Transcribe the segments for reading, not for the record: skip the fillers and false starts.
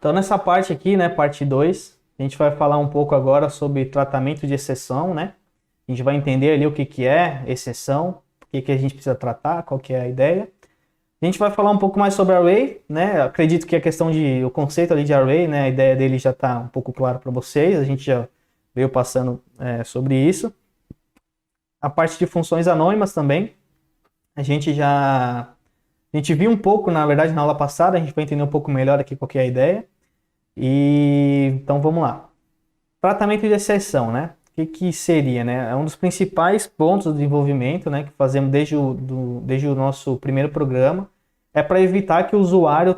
Então, nessa parte aqui, né, parte 2, a gente vai falar um pouco agora sobre tratamento de exceção, né? A gente vai entender ali o que que é exceção, o que a gente precisa tratar, qual que é a ideia. A gente vai falar um pouco mais sobre array, né? Acredito que a questão o conceito ali de array, né? A ideia dele já está um pouco claro para vocês, a gente já veio passando sobre isso. A parte de funções anônimas também, a gente viu um pouco, na verdade, na aula passada, a gente vai entender um pouco melhor aqui qual que é a ideia. Então vamos lá. Tratamento de exceção, né? O que seria, né? É um dos principais pontos do desenvolvimento, né, que fazemos desde o nosso primeiro programa, é para evitar que o usuário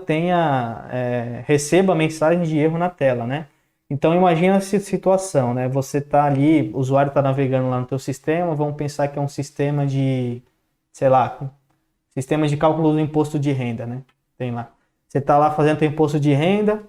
receba mensagem de erro na tela, né? Então imagina essa situação, né? Você está ali, o usuário está navegando lá no teu sistema, vamos pensar que é um sistema de, sei lá, sistema de cálculo do imposto de renda, né? Tem lá. Você está lá fazendo o imposto de renda,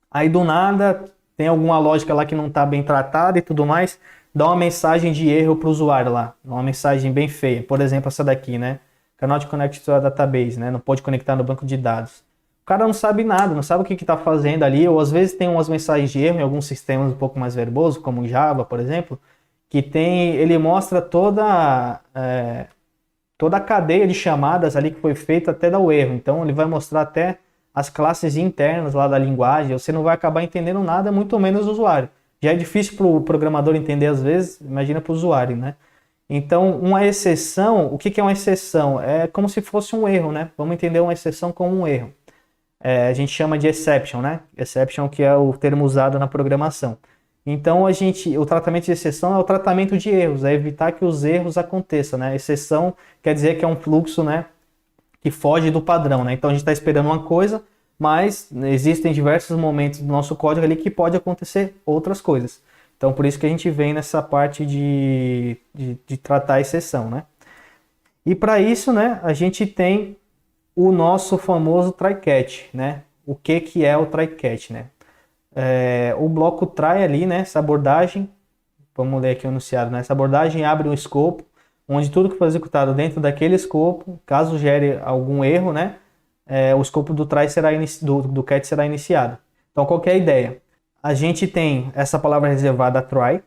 aí do nada tem alguma lógica lá que não está bem tratada e tudo mais, dá uma mensagem de erro para o usuário lá, uma mensagem bem feia. Por exemplo, essa daqui, né? Cannot connect to a database, né? Não pode conectar no banco de dados. O cara não sabe nada, não sabe o que está fazendo ali, ou às vezes tem umas mensagens de erro em alguns sistemas um pouco mais verbosos, como o Java, por exemplo, que ele mostra toda a cadeia de chamadas ali que foi feita até dar o erro. Então ele vai mostrar até as classes internas lá da linguagem, você não vai acabar entendendo nada, muito menos o usuário. Já é difícil para o programador entender às vezes, imagina para o usuário, né? Então, uma exceção, o que é uma exceção? É como se fosse um erro, né? Vamos entender uma exceção como um erro. A gente chama de exception, né? Exception, que é o termo usado na programação. Então, o tratamento de exceção é o tratamento de erros, é evitar que os erros aconteçam, né? Exceção quer dizer que é um fluxo, né, que foge do padrão, né? Então, a gente está esperando uma coisa, mas existem diversos momentos do nosso código ali que pode acontecer outras coisas. Então, por isso que a gente vem nessa parte de tratar a exceção, né? E para isso, né, a gente tem o nosso famoso try-catch, né? O que é o try-catch, né? O bloco try ali, né, essa abordagem, vamos ler aqui o enunciado, né? Essa abordagem abre um escopo, onde tudo que foi executado dentro daquele escopo, caso gere algum erro, né, o escopo do try do catch será iniciado. Então, qual que é a ideia? A gente tem essa palavra reservada try.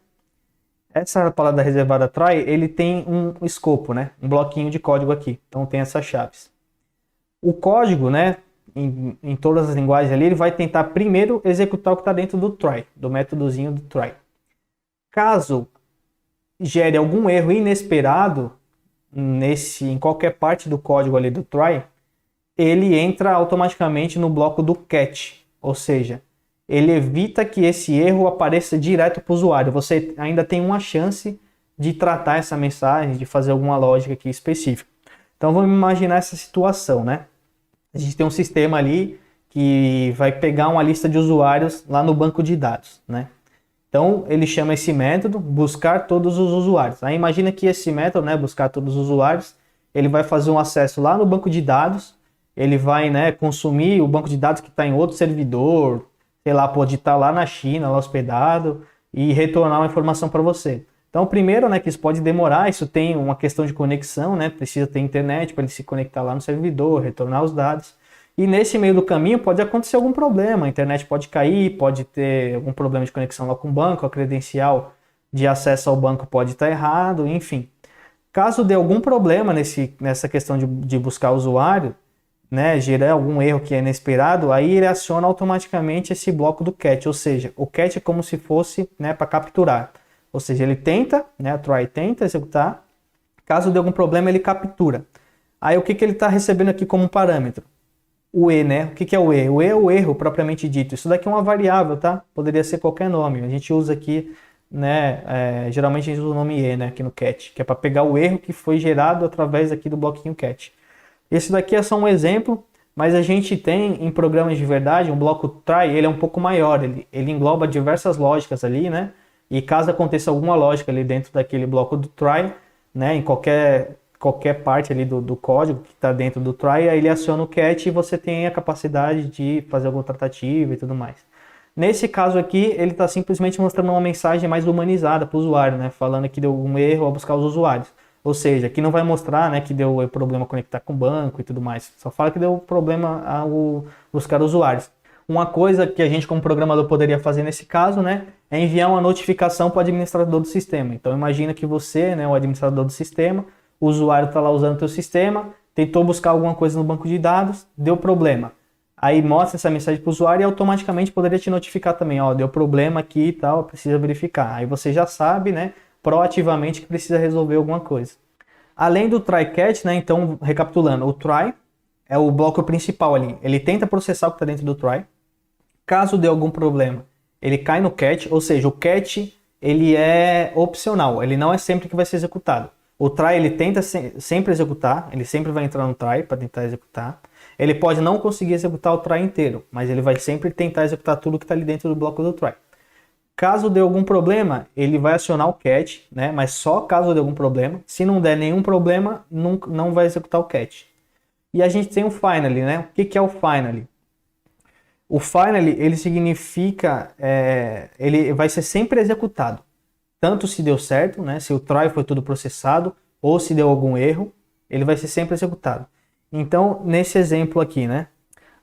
Essa palavra reservada try, ele tem um escopo, né, um bloquinho de código aqui. Então, tem essas chaves. O código, né, em todas as linguagens ali, ele vai tentar primeiro executar o que está dentro do try, do métodozinho do try. Caso gere algum erro inesperado em qualquer parte do código ali do try, ele entra automaticamente no bloco do catch, ou seja, ele evita que esse erro apareça direto para o usuário. Você ainda tem uma chance de tratar essa mensagem, de fazer alguma lógica aqui específica. Então vamos imaginar essa situação, né? A gente tem um sistema ali que vai pegar uma lista de usuários lá no banco de dados, né? Então, ele chama esse método buscar todos os usuários. Aí imagina que esse método, né, buscar todos os usuários, ele vai fazer um acesso lá no banco de dados, ele vai, né, consumir o banco de dados que está em outro servidor, sei lá, pode estar lá na China, lá hospedado, e retornar uma informação para você. Então, primeiro, né, que isso pode demorar, isso tem uma questão de conexão, né, precisa ter internet para ele se conectar lá no servidor, retornar os dados. E nesse meio do caminho pode acontecer algum problema, a internet pode cair, pode ter algum problema de conexão lá com o banco, a credencial de acesso ao banco pode estar errado, enfim. Caso dê algum problema nessa questão de buscar o usuário, né, gerar algum erro que é inesperado, aí ele aciona automaticamente esse bloco do catch, ou seja, o catch é como se fosse, né, para capturar. Ou seja, ele tenta, né, a try tenta executar, caso dê algum problema ele captura. Aí o que ele está recebendo aqui como parâmetro? O E, né? O que é o E? O E é o erro propriamente dito. Isso daqui é uma variável, tá? Poderia ser qualquer nome. A gente usa aqui, né? Geralmente a gente usa o nome E, né? Aqui no catch, que é para pegar o erro que foi gerado através aqui do bloquinho catch. Esse daqui é só um exemplo, mas a gente tem em programas de verdade um bloco try, ele é um pouco maior. Ele engloba diversas lógicas ali, né? E caso aconteça alguma lógica ali dentro daquele bloco do try, né? Em qualquer parte ali do código que está dentro do try, aí ele aciona o catch e você tem a capacidade de fazer alguma tratativa e tudo mais. Nesse caso aqui, ele está simplesmente mostrando uma mensagem mais humanizada para o usuário, né? Falando que deu um erro ao buscar os usuários. Ou seja, aqui não vai mostrar, né, que deu problema conectar com o banco e tudo mais. Só fala que deu problema ao buscar usuários. Uma coisa que a gente como programador poderia fazer nesse caso, né, é enviar uma notificação para o administrador do sistema. Então imagina que você, né, o administrador do sistema, o usuário está lá usando o teu sistema, tentou buscar alguma coisa no banco de dados, deu problema. Aí mostra essa mensagem para o usuário e automaticamente poderia te notificar também, ó, deu problema aqui e tal, precisa verificar. Aí você já sabe, né, proativamente que precisa resolver alguma coisa. Além do try catch, né, então recapitulando, o try é o bloco principal ali. Ele tenta processar o que está dentro do try. Caso dê algum problema, ele cai no catch, ou seja, o catch ele é opcional, ele não é sempre que vai ser executado. O try ele tenta sempre executar, ele sempre vai entrar no try para tentar executar. Ele pode não conseguir executar o try inteiro, mas ele vai sempre tentar executar tudo que está ali dentro do bloco do try. Caso dê algum problema, ele vai acionar o catch, né? Mas só caso dê algum problema. Se não der nenhum problema, não vai executar o catch. E a gente tem o finally, né? O que é o finally? O finally, ele significa, ele vai ser sempre executado. Tanto se deu certo, né? Se o try foi tudo processado, ou se deu algum erro, ele vai ser sempre executado. Então, nesse exemplo aqui, né?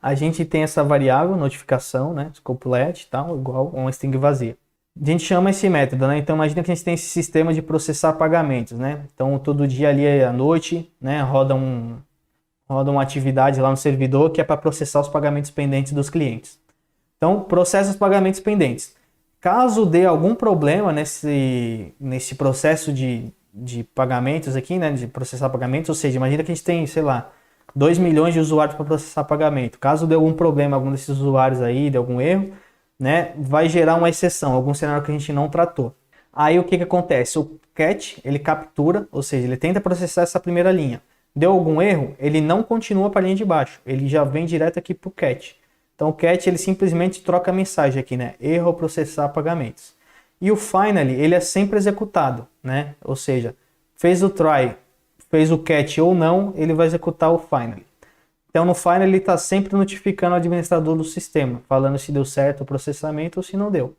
A gente tem essa variável, notificação, né? Scopelet e tal, igual a uma string vazia. A gente chama esse método, né? Então, imagina que a gente tem esse sistema de processar pagamentos, né? Então, todo dia ali à noite, né? Roda uma atividade lá no servidor que é para processar os pagamentos pendentes dos clientes. Então, processa os pagamentos pendentes. Caso dê algum problema nesse processo de pagamentos aqui, né, de processar pagamentos, ou seja, imagina que a gente tem, sei lá, 2 milhões de usuários para processar pagamento. Caso dê algum problema, algum desses usuários aí, dê algum erro, né, vai gerar uma exceção, algum cenário que a gente não tratou. Aí o que acontece? O catch, ele captura, ou seja, ele tenta processar essa primeira linha. Deu algum erro, ele não continua para a linha de baixo, ele já vem direto aqui para o catch. Então o catch ele simplesmente troca a mensagem aqui, né? Erro ao processar pagamentos. E o finally, ele é sempre executado, né? Ou seja, fez o try, fez o catch ou não, ele vai executar o finally. Então no finally ele está sempre notificando o administrador do sistema, falando se deu certo o processamento ou se não deu.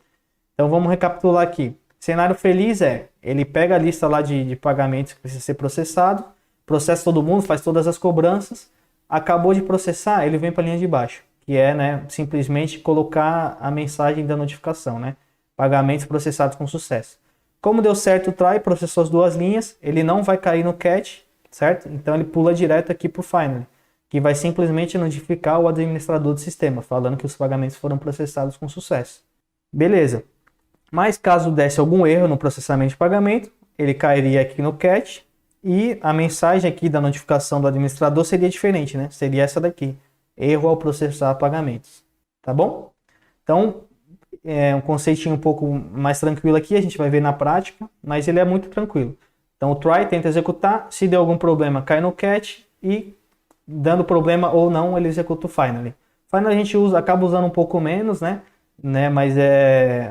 Então vamos recapitular aqui. Cenário feliz ele pega a lista lá de pagamentos que precisa ser processado, processa todo mundo, faz todas as cobranças, acabou de processar, ele vem para a linha de baixo, que é, né, simplesmente colocar a mensagem da notificação, né, pagamentos processados com sucesso. Como deu certo o try, processou as duas linhas, ele não vai cair no catch, certo? Então ele pula direto aqui para o finally, que vai simplesmente notificar o administrador do sistema, falando que os pagamentos foram processados com sucesso. Beleza. Mas caso desse algum erro no processamento de pagamento, ele cairia aqui no catch, e a mensagem aqui da notificação do administrador seria diferente, né? Seria essa daqui. Erro ao processar pagamentos. Tá bom? Então, é um conceitinho um pouco mais tranquilo aqui, a gente vai ver na prática, mas ele é muito tranquilo. Então, o try tenta executar, se der algum problema, cai no catch e, dando problema ou não, ele executa o finally. Finally a gente acaba usando um pouco menos, né? Mas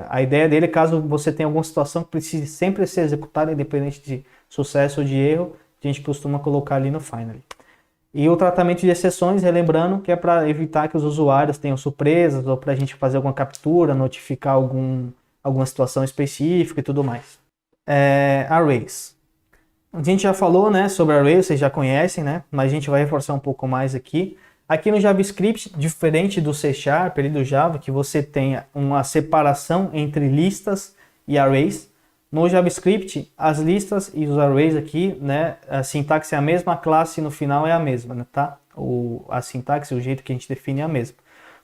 a ideia dele, caso você tenha alguma situação que precise sempre ser executada, independente de sucesso ou de erro, a gente costuma colocar ali no finally. E o tratamento de exceções, relembrando, que é para evitar que os usuários tenham surpresas ou para a gente fazer alguma captura, notificar alguma situação específica e tudo mais. Arrays. A gente já falou, né, sobre arrays, vocês já conhecem, né, mas a gente vai reforçar um pouco mais aqui. Aqui no JavaScript, diferente do C# e do Java, que você tem uma separação entre listas e arrays, no JavaScript, as listas e os arrays aqui, né, a sintaxe é a mesma, a classe no final é a mesma, né, tá? A sintaxe, o jeito que a gente define é a mesma.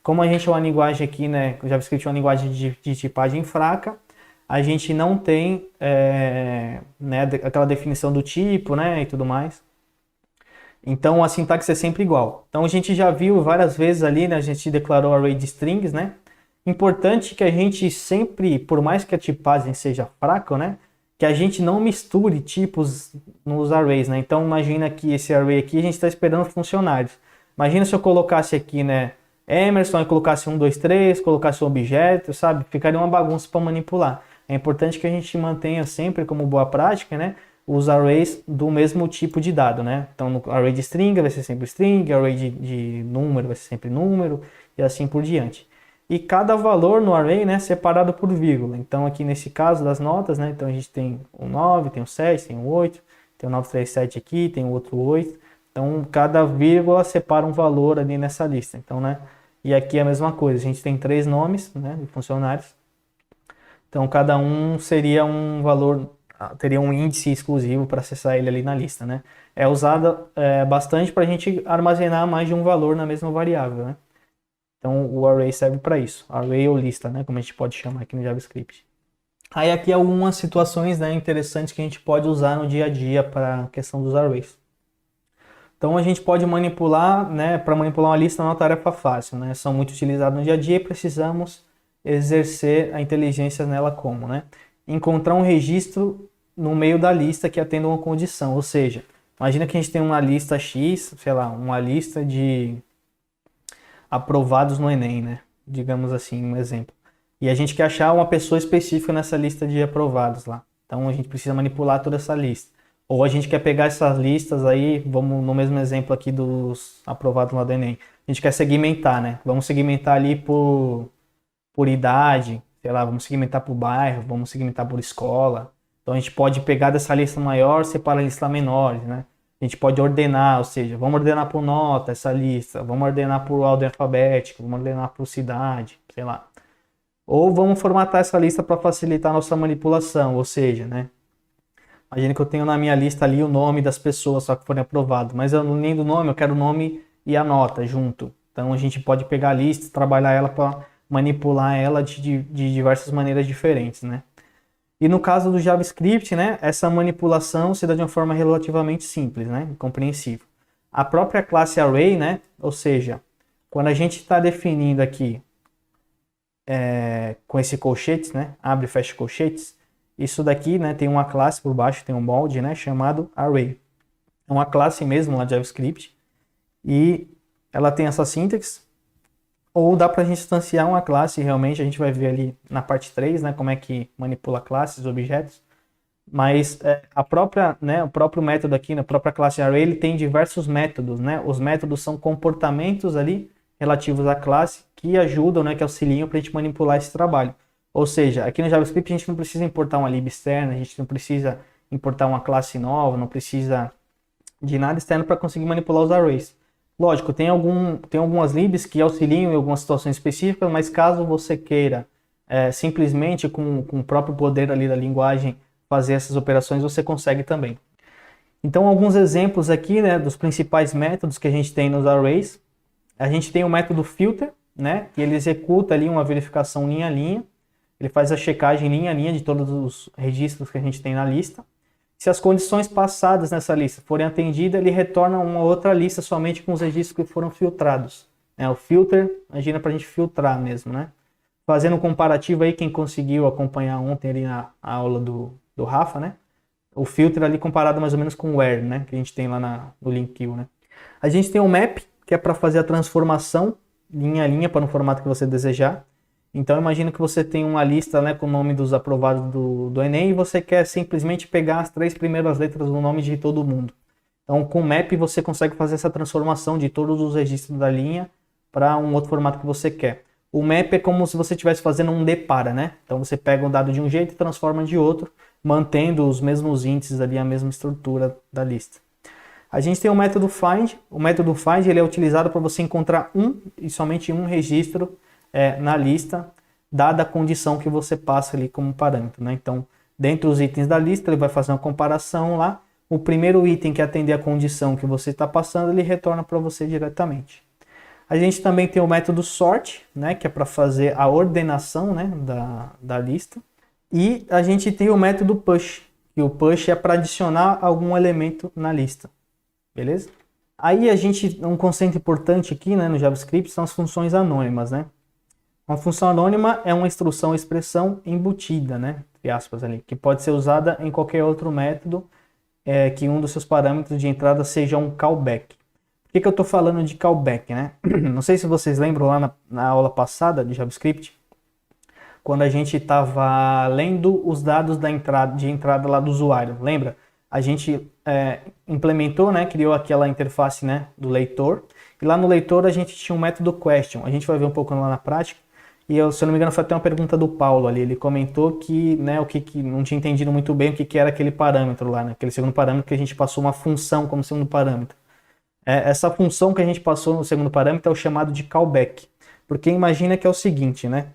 Como a gente é uma linguagem aqui, né, o JavaScript é uma linguagem de tipagem fraca, a gente não tem né, aquela definição do tipo, né, e tudo mais. Então a sintaxe é sempre igual. Então a gente já viu várias vezes ali, né, a gente declarou array de strings, né? Importante que a gente sempre, por mais que a tipagem seja fraca, né, que a gente não misture tipos nos arrays, né? Então imagina que esse array aqui a gente está esperando funcionários. Imagina se eu colocasse aqui, né, Emerson, e colocasse 1, 2, 3, colocasse um objeto, sabe? Ficaria uma bagunça para manipular. É importante que a gente mantenha sempre como boa prática, né, os arrays do mesmo tipo de dado, né? Então, no array de string vai ser sempre string, array de número vai ser sempre número, e assim por diante. E cada valor no array, né, separado por vírgula. Então, aqui nesse caso das notas, né, então a gente tem o 9, tem o 7, tem o 8, tem o 937 aqui, tem o outro 8. Então, cada vírgula separa um valor ali nessa lista. Então, né, E aqui é a mesma coisa, a gente tem 3 nomes, né, de funcionários. Então cada um seria um valor, teria um índice exclusivo para acessar ele ali na lista, né? É usada bastante para a gente armazenar mais de um valor na mesma variável, né? Então o array serve para isso, array ou lista, né, como a gente pode chamar aqui no JavaScript. Aí aqui algumas situações, né, interessantes que a gente pode usar no dia a dia para a questão dos arrays. Então a gente pode manipular, né, para manipular uma lista não é uma tarefa fácil, né? São muito utilizados no dia a dia e precisamos exercer a inteligência nela como, né? Encontrar um registro no meio da lista que atenda uma condição, ou seja, imagina que a gente tem uma lista X, sei lá, uma lista de aprovados no Enem, né? Digamos assim, um exemplo. E a gente quer achar uma pessoa específica nessa lista de aprovados lá. Então a gente precisa manipular toda essa lista. Ou a gente quer pegar essas listas aí, vamos no mesmo exemplo aqui dos aprovados lá do Enem. A gente quer segmentar, né? Vamos segmentar ali por idade, sei lá, vamos segmentar por bairro, vamos segmentar por escola. Então a gente pode pegar dessa lista maior, separar a lista menores, né? A gente pode ordenar, ou seja, vamos ordenar por nota essa lista, vamos ordenar por ordem alfabética, vamos ordenar por cidade, sei lá. Ou vamos formatar essa lista para facilitar a nossa manipulação, ou seja, né? Imagina que eu tenho na minha lista ali o nome das pessoas só que forem aprovadas, mas eu não nem do nome, eu quero o nome e a nota junto. Então a gente pode pegar a lista, trabalhar ela para manipular ela de diversas maneiras diferentes, né? E no caso do JavaScript, né, essa manipulação se dá de uma forma relativamente simples, né, compreensível. A própria classe array, né, ou seja, quando a gente está definindo aqui com esse colchetes, né, abre e fecha colchetes, isso daqui, né, tem uma classe por baixo, tem um molde, né, chamado array. É uma classe mesmo lá de JavaScript e ela tem essa sintaxe. Ou dá para a gente instanciar uma classe, realmente a gente vai ver ali na parte 3, né, como é que manipula classes, objetos. Mas a própria, né, o próprio método aqui, na própria classe array, ele tem diversos métodos, né? Os métodos são comportamentos ali relativos à classe que ajudam, né, que auxiliam para a gente manipular esse trabalho. Ou seja, aqui no JavaScript a gente não precisa importar uma lib externa, a gente não precisa importar uma classe nova, não precisa de nada externo para conseguir manipular os arrays. Lógico, tem algumas libs que auxiliam em algumas situações específicas, mas caso você queira simplesmente com o próprio poder ali da linguagem fazer essas operações, você consegue também. Então, alguns exemplos aqui, né, dos principais métodos que a gente tem nos arrays. A gente tem o método filter, né, que ele executa ali uma verificação linha a linha. Ele faz a checagem linha a linha de todos os registros que a gente tem na lista. Se as condições passadas nessa lista forem atendidas, ele retorna uma outra lista somente com os registros que foram filtrados. O filter, imagina para a gente filtrar mesmo, né? Fazendo um comparativo aí, quem conseguiu acompanhar ontem ali na aula do Rafa, né? O filter ali comparado mais ou menos com o where, né? Que a gente tem lá no link kill, né? A gente tem o map, que é para fazer a transformação linha a linha para no formato que você desejar. Então imagina que você tem uma lista, né, com o nome dos aprovados do Enem e você quer simplesmente pegar as 3 primeiras letras do nome de todo mundo. Então com o map você consegue fazer essa transformação de todos os registros da linha para um outro formato que você quer. O map é como se você estivesse fazendo um depara, né? Então você pega um dado de um jeito e transforma de outro, mantendo os mesmos índices ali, a mesma estrutura da lista. A gente tem o método find. O método find ele é utilizado para você encontrar um e somente um registro na lista, dada a condição que você passa ali como parâmetro, né? Então, dentre os itens da lista, ele vai fazer uma comparação lá. O primeiro item que atender a condição que você está passando, ele retorna para você diretamente. A gente também tem o método sort, né? Que é para fazer a ordenação, né? da lista. E a gente tem o método push, que o push é para adicionar algum elemento na lista, beleza? Aí um conceito importante aqui, né, no JavaScript são as funções anônimas, né? Uma função anônima é uma instrução ou expressão embutida, né, entre aspas ali, que pode ser usada em qualquer outro método que um dos seus parâmetros de entrada seja um callback. Por que eu estou falando de callback, né? Não sei se vocês lembram lá na aula passada de JavaScript, quando a gente estava lendo os dados de entrada lá do usuário, lembra? A gente implementou, né, criou aquela interface, né, do leitor, e lá no leitor a gente tinha um método question. A gente vai ver um pouco lá na prática. E se eu não me engano, foi até uma pergunta do Paulo ali. Ele comentou que, né, que não tinha entendido muito bem o que era aquele parâmetro lá, né? Aquele segundo parâmetro que a gente passou uma função como segundo parâmetro. Essa função que a gente passou no segundo parâmetro é o chamado de callback. Porque imagina que é o seguinte, né?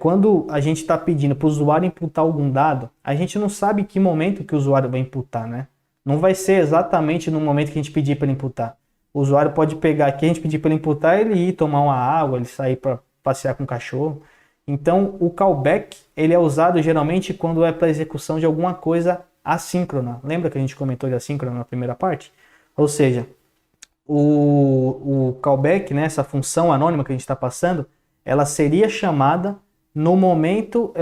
Quando a gente está pedindo para o usuário imputar algum dado, a gente não sabe que momento que o usuário vai imputar, né? Não vai ser exatamente no momento que a gente pedir para ele imputar. O usuário pode pegar aqui, a gente pedir para ele imputar, ele ir tomar uma água, ele sair para passear com o cachorro. Então, o callback, ele é usado geralmente quando é para execução de alguma coisa assíncrona. Lembra que a gente comentou de assíncrona na primeira parte? Ou seja, o callback, né, essa função anônima que a gente está passando, ela seria chamada no momento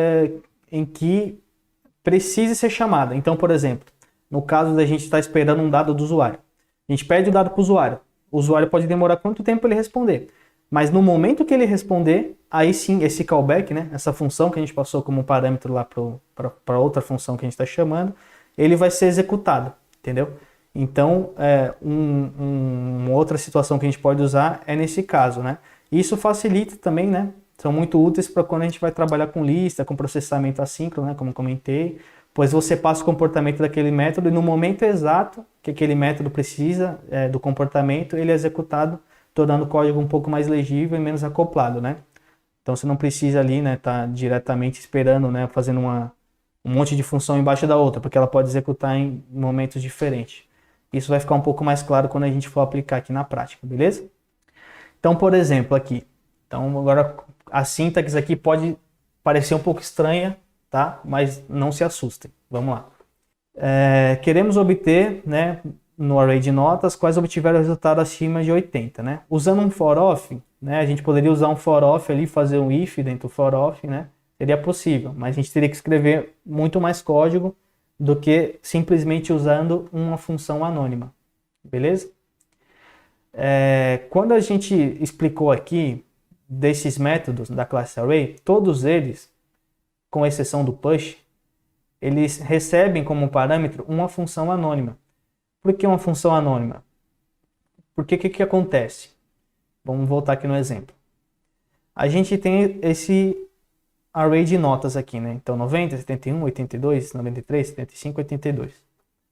em que precise ser chamada. Então, por exemplo, no caso da gente estar esperando um dado do usuário. A gente pede o dado para o usuário pode demorar quanto tempo para ele responder. Mas no momento que ele responder, aí sim, esse callback, né, essa função que a gente passou como parâmetro lá para outra função que a gente está chamando, ele vai ser executado, entendeu? Então, uma outra situação que a gente pode usar é nesse caso, né? Isso facilita também, né? São muito úteis para quando a gente vai trabalhar com lista, com processamento assíncrono, né? Como comentei, pois você passa o comportamento daquele método e no momento exato que aquele método precisa do comportamento, ele é executado, tornando o código um pouco mais legível e menos acoplado, né? Então você não precisa ali, né, tá diretamente esperando, né, fazendo um monte de função embaixo da outra, porque ela pode executar em momentos diferentes. Isso vai ficar um pouco mais claro quando a gente for aplicar aqui na prática, beleza? Então, por exemplo, aqui. Então, agora a sintaxe aqui pode parecer um pouco estranha, tá? Mas não se assustem. Vamos lá. Queremos obter, né, no array de notas, quais obtiveram o resultado acima de 80, né? Usando um for-off, né, a gente poderia usar um for-off ali, fazer um if dentro do for-off, né? Seria possível, mas a gente teria que escrever muito mais código do que simplesmente usando uma função anônima, beleza? Quando a gente explicou aqui desses métodos da classe array, todos eles, com exceção do push, eles recebem como parâmetro uma função anônima. Por que uma função anônima? Porque o que acontece? Vamos voltar aqui no exemplo. A gente tem esse array de notas aqui, né? Então 90, 71, 82, 93, 75, 82.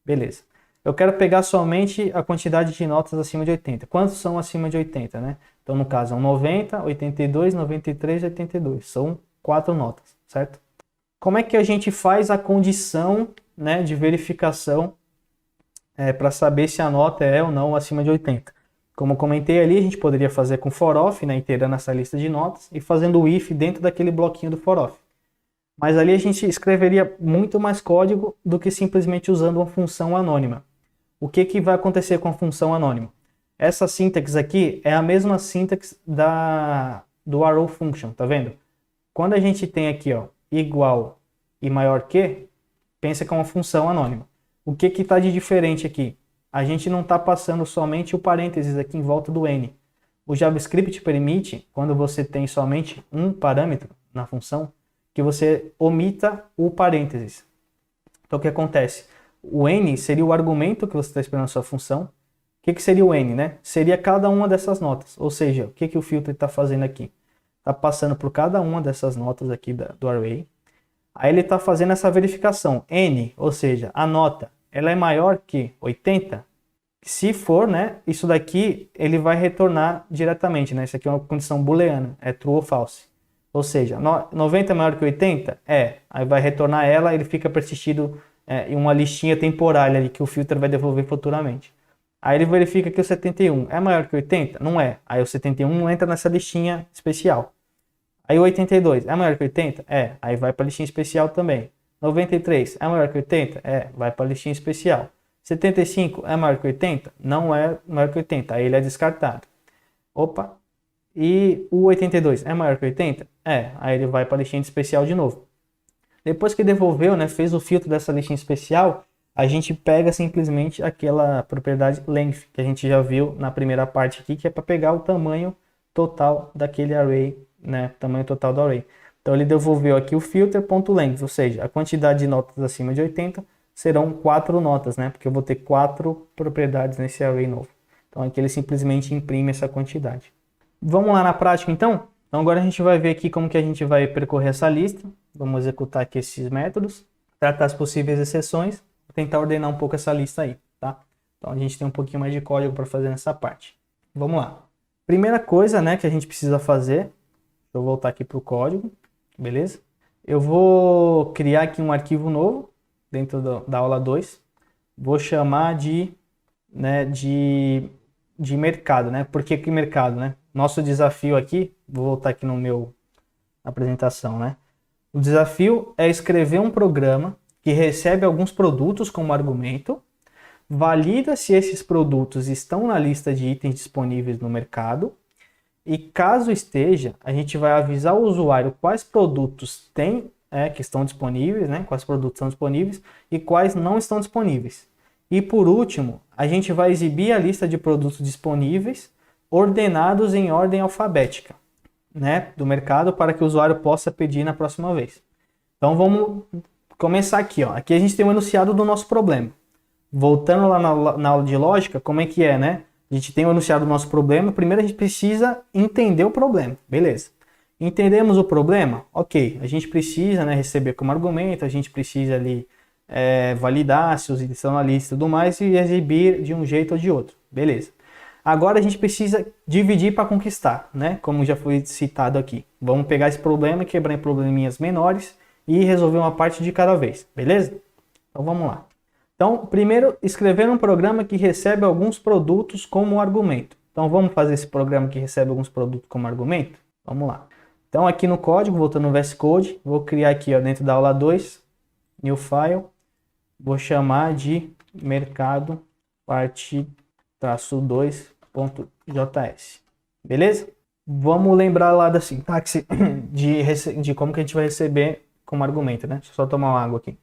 Beleza. Eu quero pegar somente a quantidade de notas acima de 80. Quantos são acima de 80, né? Então no caso é 90, 82, 93 e 82. São 4 notas, certo? Como é que a gente faz a condição, né, de verificação para saber se a nota é ou não acima de 80? Como eu comentei ali, a gente poderia fazer com for-off, né, inteirando essa lista de notas e fazendo o if dentro daquele bloquinho do for-off. Mas ali a gente escreveria muito mais código do que simplesmente usando uma função anônima. O que vai acontecer com a função anônima? Essa sintaxe aqui é a mesma sintaxe do arrow function, tá vendo? Quando a gente tem aqui, ó, igual e maior que, pensa que é uma função anônima. O que está de diferente aqui? A gente não está passando somente o parênteses aqui em volta do n. O JavaScript permite, quando você tem somente um parâmetro na função, que você omita o parênteses. Então o que acontece? O n seria o argumento que você está esperando na sua função. O que seria o n, né? Seria cada uma dessas notas. Ou seja, o que o filtro está fazendo aqui? Está passando por cada uma dessas notas aqui do array. Aí ele está fazendo essa verificação. N, ou seja, a nota, ela é maior que 80? Se for, né, isso daqui ele vai retornar diretamente, né? Isso aqui é uma condição booleana, é true ou false. Ou seja, 90 é maior que 80? Aí vai retornar ela, ele fica persistido em uma listinha temporária ali que o filtro vai devolver futuramente. Aí ele verifica que o 71 é maior que 80? Não é. Aí o 71 não entra nessa listinha especial. Aí o 82 é maior que 80? Aí vai para a listinha especial também. 93 é maior que 80? Vai para a listinha especial. 75 é maior que 80? Não é maior que 80. Aí ele é descartado. Opa. E o 82 é maior que 80? Aí ele vai para a listinha especial de novo. Depois que devolveu, né, fez o filtro dessa listinha especial, a gente pega simplesmente aquela propriedade length que a gente já viu na primeira parte aqui, que é para pegar o tamanho total daquele array, né, tamanho total do array. Então ele devolveu aqui o filter.length, ou seja, a quantidade de notas acima de 80 serão 4 notas, né, porque eu vou ter 4 propriedades nesse array novo. Então aqui ele simplesmente imprime essa quantidade. Vamos lá na prática então? Então agora a gente vai ver aqui como que a gente vai percorrer essa lista. Vamos executar aqui esses métodos, tratar as possíveis exceções, vou tentar ordenar um pouco essa lista aí, tá? Então a gente tem um pouquinho mais de código para fazer nessa parte. Vamos lá. Primeira coisa, né, que a gente precisa fazer, eu vou voltar aqui para o código, beleza? Eu vou criar aqui um arquivo novo dentro da aula 2, vou chamar né, de mercado, né? Por que mercado, né? Nosso desafio aqui, vou voltar aqui no meu apresentação, né? O desafio é escrever um programa que recebe alguns produtos como argumento, valida se esses produtos estão na lista de itens disponíveis no mercado e caso esteja, a gente vai avisar o usuário quais produtos tem, que estão disponíveis, né? Quais produtos são disponíveis e quais não estão disponíveis. E por último, a gente vai exibir a lista de produtos disponíveis ordenados em ordem alfabética, né, do mercado para que o usuário possa pedir na próxima vez. Então vamos começar aqui, ó. Aqui a gente tem um enunciado do nosso problema. Voltando lá na aula de lógica, como é que é, né? A gente tem o enunciado do nosso problema. Primeiro a gente precisa entender o problema, beleza? Entendemos o problema? Ok, a gente precisa, né, receber como argumento, a gente precisa ali validar se os itens estão na lista e tudo mais e exibir de um jeito ou de outro, beleza? Agora a gente precisa dividir para conquistar, né? Como já foi citado aqui. Vamos pegar esse problema, quebrar em probleminhas menores e resolver uma parte de cada vez, beleza? Então vamos lá. Então, primeiro, escrever um programa que recebe alguns produtos como argumento. Então vamos fazer esse programa que recebe alguns produtos como argumento? Vamos lá. Então aqui no código, voltando no VS Code, vou criar aqui, ó, dentro da aula 2, new file, vou chamar de mercado part-2.js. Beleza? Vamos lembrar lá da sintaxe de como que a gente vai receber como argumento, né? Deixa eu só tomar uma água aqui.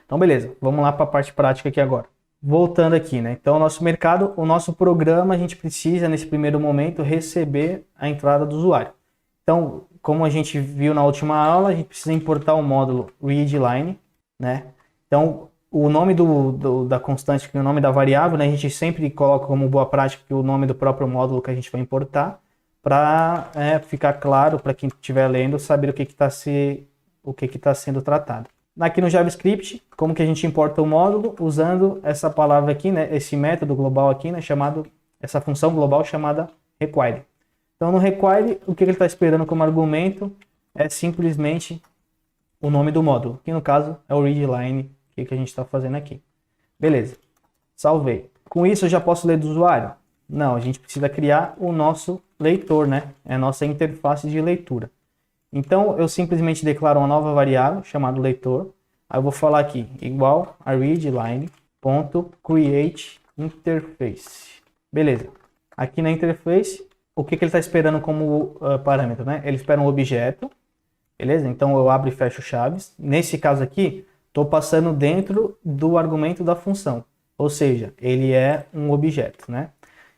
Então, beleza. Vamos lá para a parte prática aqui agora. Voltando aqui, né? Então, o nosso mercado, o nosso programa, a gente precisa, nesse primeiro momento, receber a entrada do usuário. Então, como a gente viu na última aula, a gente precisa importar o módulo readline, né? Então, o nome da constante, que é o nome da variável, né? A gente sempre coloca como boa prática o nome do próprio módulo que a gente vai importar, para ficar claro para quem estiver lendo, saber o que está sendo tratado. Aqui no JavaScript, como que a gente importa o módulo? Usando essa palavra aqui, né? Esse método global aqui, né? Essa função global chamada require. Então no require, o que ele está esperando como argumento é simplesmente o nome do módulo, que no caso é o readline, que a gente está fazendo aqui. Beleza, salvei. Com isso eu já posso ler do usuário? Não, a gente precisa criar o nosso leitor, né? É a nossa interface de leitura. Então eu simplesmente declaro uma nova variável chamada leitor. Aí eu vou falar aqui igual a readline.createInterface. Beleza. Aqui na interface, o que ele está esperando como parâmetro, né? Ele espera um objeto. Beleza? Então eu abro e fecho chaves. Nesse caso aqui, estou passando dentro do argumento da função. Ou seja, ele é um objeto, né?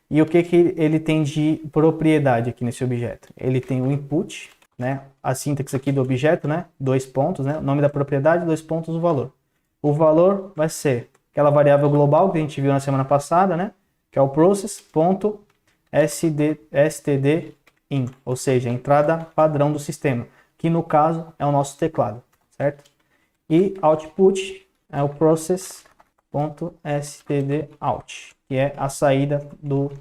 E o que ele tem de propriedade aqui nesse objeto? Ele tem o input, né? A sintaxe aqui do objeto, né? 2 pontos, né? O nome da propriedade, 2 pontos, o valor. O valor vai ser aquela variável global que a gente viu na semana passada, né? Que é o process.stdin, ou seja, a entrada padrão do sistema, que no caso é o nosso teclado, certo? E output é o process.stdout, que é a saída do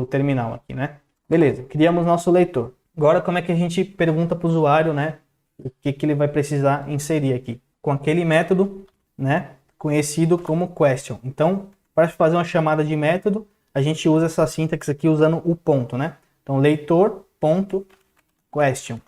terminal aqui, né? Beleza, criamos nosso leitor. Agora, como é que a gente pergunta para o usuário, né, o que ele vai precisar inserir aqui? Com aquele método, né, conhecido como question. Então, para fazer uma chamada de método, a gente usa essa sintaxe aqui usando o ponto, né? Então, leitor.question.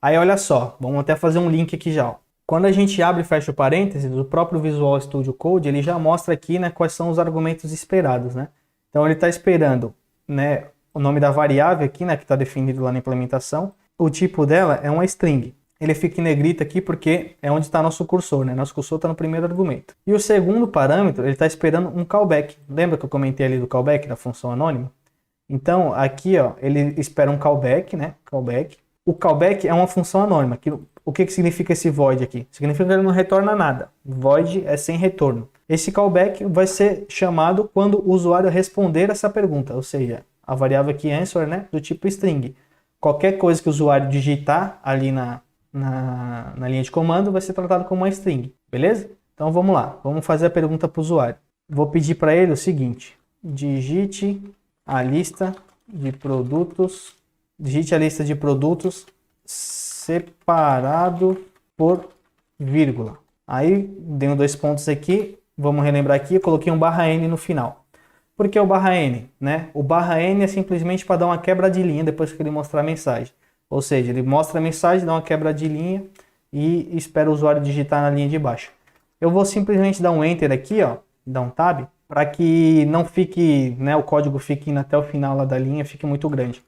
Aí, olha só, vamos até fazer um link aqui já, ó. Quando a gente abre e fecha o parênteses, o próprio Visual Studio Code, ele já mostra aqui, né, quais são os argumentos esperados, né? Então, ele está esperando, né, o nome da variável aqui, né, que está definido lá na implementação. O tipo dela é uma string. Ele fica em negrito aqui porque é onde está nosso cursor, né? Nosso cursor está no primeiro argumento. E o segundo parâmetro, ele está esperando um callback. Lembra que eu comentei ali do callback, da função anônima? Então, aqui, ó, ele espera um callback, né? Callback. O callback é uma função anônima. O que significa esse void aqui? Significa que ele não retorna nada. Void é sem retorno. Esse callback vai ser chamado quando o usuário responder essa pergunta, ou seja, a variável aqui answer, né, do tipo string. Qualquer coisa que o usuário digitar ali na linha de comando vai ser tratado como uma string, beleza? Então vamos lá, vamos fazer a pergunta para o usuário. Vou pedir para ele o seguinte: digite a lista de produtos, digite a lista de produtos separado por vírgula. Aí, dei 2 pontos aqui, vamos relembrar aqui, eu coloquei um barra N no final. Por que o barra N? Né? O barra N é simplesmente para dar uma quebra de linha depois que ele mostrar a mensagem. Ou seja, ele mostra a mensagem, dá uma quebra de linha e espera o usuário digitar na linha de baixo. Eu vou simplesmente dar um Enter aqui, ó, dar um Tab, para que não fique, né, o código fique indo até o final lá da linha, fique muito grande.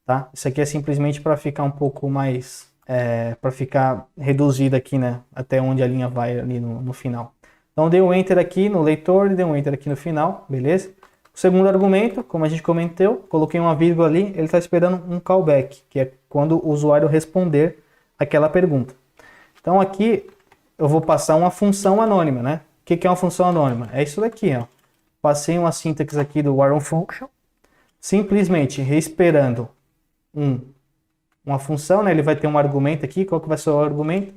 Tá? Isso aqui é simplesmente para ficar um pouco mais, para ficar reduzido aqui, né, até onde a linha vai ali no final. Então dei um Enter aqui no leitor e dei um Enter aqui no final, beleza? O segundo argumento, como a gente comentou, coloquei uma vírgula ali, ele está esperando um callback, que é quando o usuário responder aquela pergunta. Então aqui eu vou passar uma função anônima, né? O que é uma função anônima? É isso daqui, ó. Passei uma sintaxe aqui do while function, simplesmente esperando uma função, né? Ele vai ter um argumento aqui. Qual que vai ser o argumento?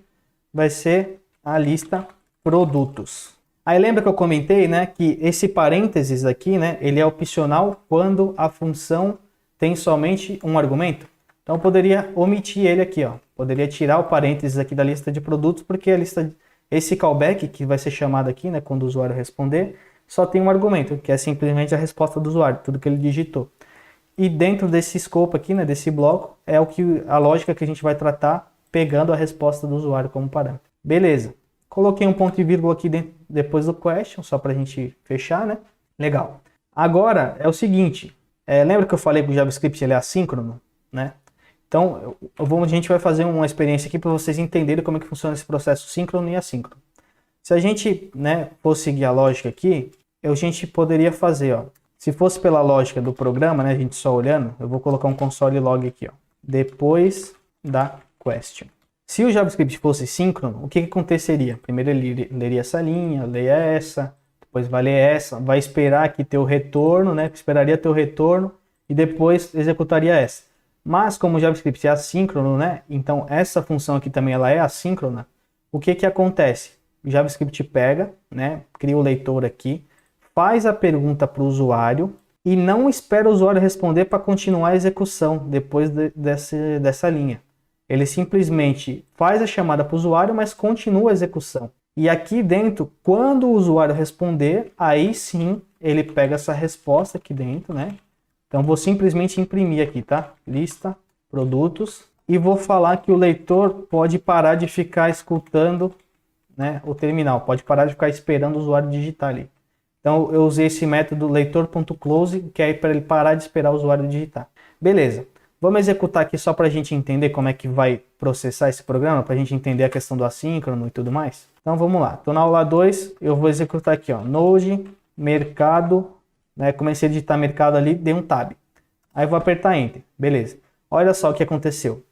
Vai ser a lista produtos. Aí lembra que eu comentei, né, que esse parênteses aqui, né, ele é opcional quando a função tem somente um argumento. Então eu poderia omitir ele aqui, ó. Poderia tirar o parênteses aqui da lista de produtos, porque a lista, esse callback que vai ser chamado aqui, né, quando o usuário responder, só tem um argumento, que é simplesmente a resposta do usuário, tudo que ele digitou. E dentro desse escopo aqui, né, desse bloco, é a lógica que a gente vai tratar pegando a resposta do usuário como parâmetro. Beleza. Coloquei um ponto e vírgula aqui depois do question, só para a gente fechar, né? Legal. Agora é o seguinte, lembra que eu falei que o JavaScript ele é assíncrono, né? Então a gente vai fazer uma experiência aqui para vocês entenderem como é que funciona esse processo síncrono e assíncrono. Se a gente, né, for seguir a lógica aqui, a gente poderia fazer, ó, se fosse pela lógica do programa, né, a gente só olhando, eu vou colocar um console log aqui, ó, depois da question. Se o JavaScript fosse síncrono, o que aconteceria? Primeiro ele leria essa linha, leia essa, depois vai ler essa, vai esperar aqui ter o retorno, né? Esperaria ter o retorno e depois executaria essa. Mas como o JavaScript é assíncrono, né? Então essa função aqui também ela é assíncrona. O que acontece? O JavaScript pega, né? Cria o leitor aqui, faz a pergunta para o usuário e não espera o usuário responder para continuar a execução depois dessa linha. Ele simplesmente faz a chamada para o usuário, mas continua a execução. E aqui dentro, quando o usuário responder, aí sim ele pega essa resposta aqui dentro, né? Então vou simplesmente imprimir aqui, tá? Lista, produtos. E vou falar que o leitor pode parar de ficar escutando, né, o terminal. Pode parar de ficar esperando o usuário digitar ali. Então eu usei esse método leitor.close, que é para ele parar de esperar o usuário digitar. Beleza. Vamos executar aqui só para a gente entender como é que vai processar esse programa, para a gente entender a questão do assíncrono e tudo mais. Então vamos lá, estou na aula 2, eu vou executar aqui, ó, Node, mercado, né, comecei a digitar mercado ali, dei um tab. Aí eu vou apertar Enter, beleza. Olha só o que aconteceu.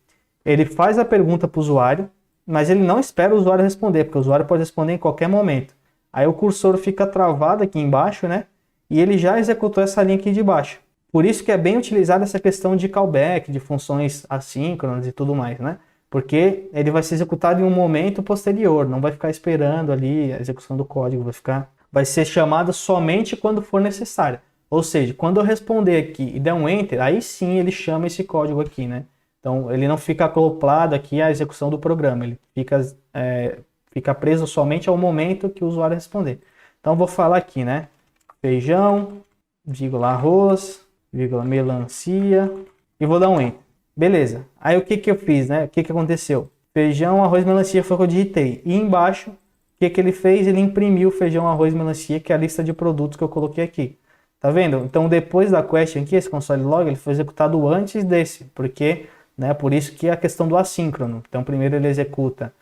Ele faz a pergunta para o usuário, mas ele não espera o usuário responder, porque o usuário pode responder em qualquer momento. Aí o cursor fica travado aqui embaixo, né, e ele já executou essa linha aqui de baixo. Por isso que é bem utilizada essa questão de callback, de funções assíncronas e tudo mais, né? Porque ele vai ser executado em um momento posterior, não vai ficar esperando ali a execução do código, vai ser chamado somente quando for necessário. Ou seja, quando eu responder aqui e der um Enter, aí sim ele chama esse código aqui, né? Então ele não fica acoplado aqui à execução do programa, ele fica preso somente ao momento que o usuário responder. Então eu vou falar aqui, né? Feijão, vírgula arroz, vírgula melancia, e vou dar um Enter. Beleza. Aí o que eu fiz, né? O que aconteceu? Feijão, arroz, melancia foi o que eu digitei. E embaixo, o que ele fez? Ele imprimiu feijão, arroz, melancia, que é a lista de produtos que eu coloquei aqui. Tá vendo? Então depois da question aqui, esse console log, ele foi executado antes desse, porque, né, por isso que é a questão do assíncrono. Então primeiro ele executa,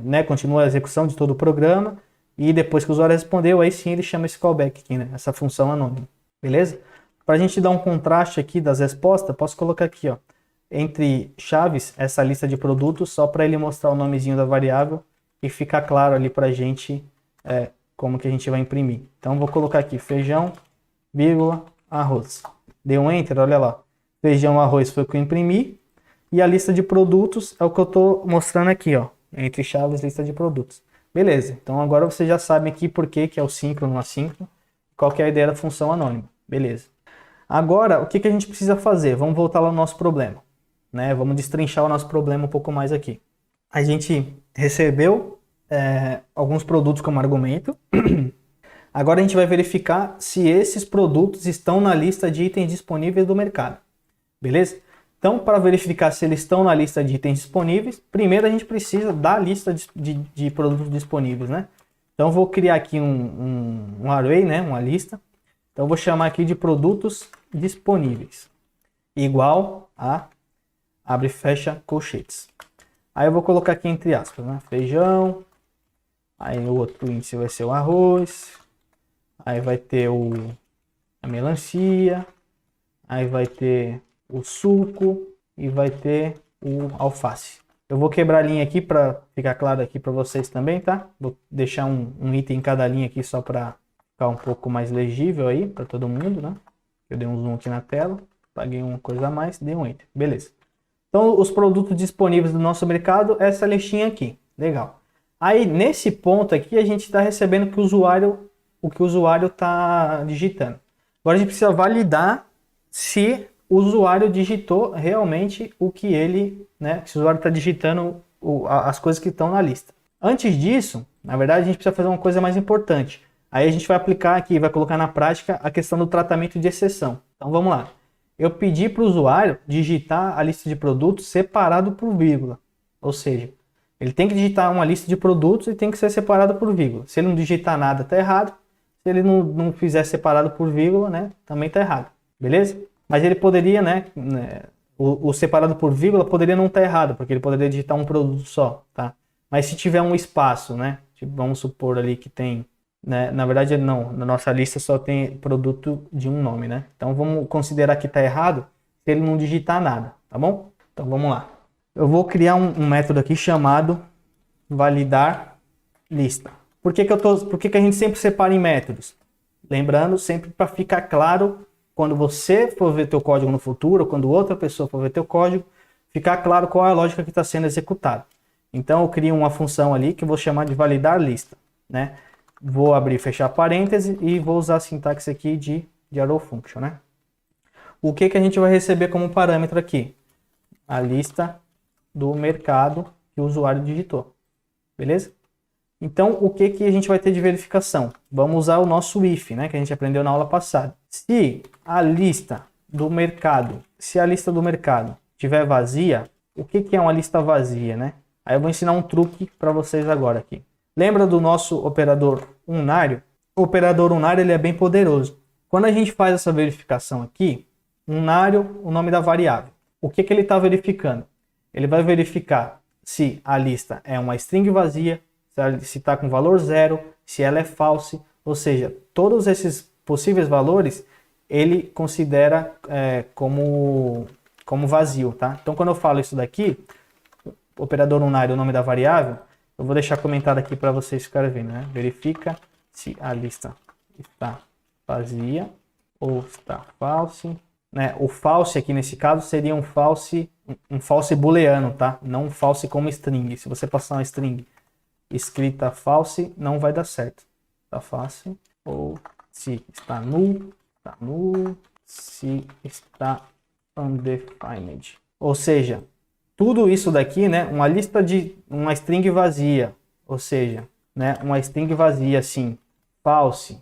né, continua a execução de todo o programa, e depois que o usuário respondeu, aí sim ele chama esse callback aqui, né? Essa função anônima. Beleza? Para a gente dar um contraste aqui das respostas, posso colocar aqui, ó, entre chaves, essa lista de produtos, só para ele mostrar o nomezinho da variável e ficar claro ali para a gente como que a gente vai imprimir. Então vou colocar aqui feijão, vírgula, arroz. Dei um Enter, olha lá. Feijão, arroz foi o que eu imprimi. E a lista de produtos é o que eu estou mostrando aqui, ó, entre chaves, lista de produtos. Beleza, então agora vocês já sabem aqui por que é o síncrono, assíncrono, qual que é a ideia da função anônima. Beleza. Agora, o que a gente precisa fazer? Vamos voltar lá no nosso problema, né? Vamos destrinchar o nosso problema um pouco mais aqui. A gente recebeu alguns produtos como argumento. Agora a gente vai verificar se esses produtos estão na lista de itens disponíveis do mercado. Beleza? Então, para verificar se eles estão na lista de itens disponíveis, primeiro a gente precisa da lista de produtos disponíveis, né? Então, eu vou criar aqui um array, né? Uma lista. Então, eu vou chamar aqui de produtos disponíveis. Igual a abre e fecha colchetes. Aí eu vou colocar aqui entre aspas, né? Feijão. Aí o outro índice vai ser o arroz. Aí vai ter a melancia. Aí vai ter o suco e vai ter o alface. Eu vou quebrar a linha aqui para ficar claro aqui para vocês também, tá? Vou deixar um item em cada linha aqui só para ficar um pouco mais legível aí para todo mundo, né? Eu dei um zoom aqui na tela, paguei uma coisa a mais, dei um enter, beleza. Então, os produtos disponíveis do nosso mercado, essa listinha aqui, legal. Aí, nesse ponto aqui, a gente está recebendo o que o usuário está digitando. Agora, a gente precisa validar se o usuário digitou realmente o que ele, né? Se o usuário está digitando as coisas que estão na lista. Antes disso, na verdade, a gente precisa fazer uma coisa mais importante. Aí a gente vai aplicar aqui, vai colocar na prática a questão do tratamento de exceção. Então vamos lá. Eu pedi para o usuário digitar a lista de produtos separado por vírgula. Ou seja, ele tem que digitar uma lista de produtos e tem que ser separado por vírgula. Se ele não digitar nada, está errado. Se ele não fizer separado por vírgula, né, também está errado. Beleza? Mas ele poderia, né, o separado por vírgula poderia não estar errado, porque ele poderia digitar um produto só, tá? Mas se tiver um espaço, né, tipo, vamos supor ali que tem, né, na verdade não, na nossa lista só tem produto de um nome, né? Então vamos considerar que está errado se ele não digitar nada, tá bom? Então vamos lá. Eu vou criar um método aqui chamado validar lista. Por que que a gente sempre separa em métodos? Lembrando, sempre para ficar claro, quando você for ver teu código no futuro, ou quando outra pessoa for ver teu código, ficar claro qual é a lógica que está sendo executada. Então eu crio uma função ali que eu vou chamar de validar lista, né? Vou abrir e fechar parêntese e vou usar a sintaxe aqui de arrow function, né? O que a gente vai receber como parâmetro aqui? A lista do mercado que o usuário digitou, beleza? Então, o que a gente vai ter de verificação? Vamos usar o nosso if, né, que a gente aprendeu na aula passada. Se a lista do mercado estiver vazia, o que é uma lista vazia, né? Aí eu vou ensinar um truque para vocês agora aqui. Lembra do nosso operador unário? O operador unário ele é bem poderoso. Quando a gente faz essa verificação aqui, unário, o nome da variável. O que ele está verificando? Ele vai verificar se a lista é uma string vazia, se está com valor 0, se ela é false, ou seja, todos esses possíveis valores ele considera como vazio, tá? Então quando eu falo isso daqui, operador unário, o nome da variável, eu vou deixar comentado aqui para vocês ficarem vendo, né? Verifica se a lista está vazia ou está false, né? O false aqui nesse caso seria um false booleano, tá? Não um false como string. Se você passar uma string escrita false, não vai dar certo. Está false ou se está null, se está undefined. Ou seja, tudo isso daqui, né, uma lista de uma string vazia, ou seja, né, uma string vazia assim, false,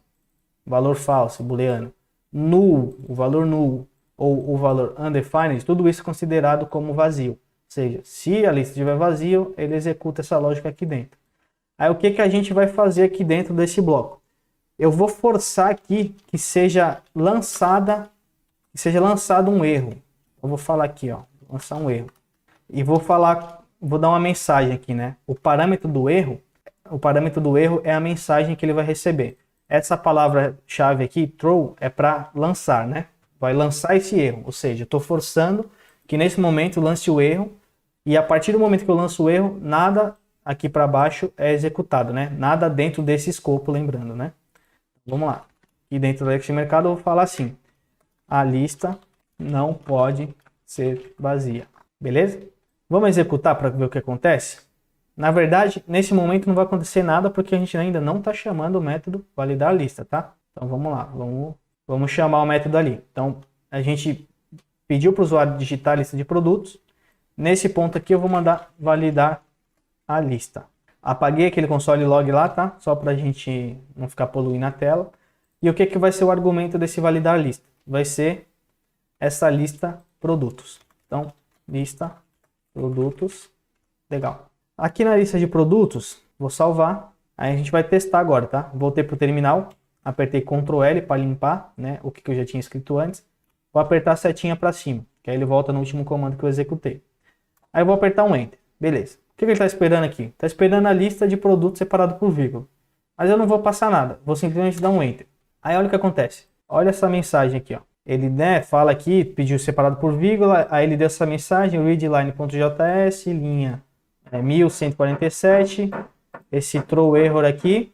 valor false, booleano, null, o valor null ou o valor undefined, tudo isso é considerado como vazio. Ou seja, se a lista estiver vazio, ele executa essa lógica aqui dentro. Aí o que a gente vai fazer aqui dentro desse bloco? Eu vou forçar aqui que seja lançado um erro. Eu vou falar aqui, ó, lançar um erro. E vou dar uma mensagem aqui, né? O parâmetro do erro é a mensagem que ele vai receber. Essa palavra-chave aqui, throw, é para lançar, né? Vai lançar esse erro. Ou seja, eu estou forçando que nesse momento lance o erro. E a partir do momento que eu lanço o erro, nada aqui para baixo é executado, né? Nada dentro desse escopo, lembrando, né? Vamos lá. E dentro do Excel Mercado eu vou falar assim: a lista não pode ser vazia. Beleza? Vamos executar para ver o que acontece? Na verdade, nesse momento não vai acontecer nada porque a gente ainda não está chamando o método validar lista, tá? Então vamos lá, vamos chamar o método ali. Então a gente pediu para o usuário digitar a lista de produtos. Nesse ponto aqui eu vou mandar validar a lista. Apaguei aquele console log lá, tá? Só para a gente não ficar poluindo a tela. E o que vai ser o argumento desse validar a lista? Vai ser essa lista produtos. Então, lista produtos, legal. Aqui na lista de produtos, vou salvar. Aí a gente vai testar agora, tá? Voltei para o terminal, apertei Ctrl L para limpar, né, o que eu já tinha escrito antes. Vou apertar a setinha para cima, que aí ele volta no último comando que eu executei. Aí eu vou apertar um Enter, beleza. O que ele está esperando aqui? Está esperando a lista de produtos separado por vírgula. Mas eu não vou passar nada, vou simplesmente dar um Enter. Aí olha o que acontece. Olha essa mensagem aqui, ó. Ele, né, fala aqui, pediu separado por vírgula, aí ele deu essa mensagem, readline.js, linha 1147, esse throw error aqui.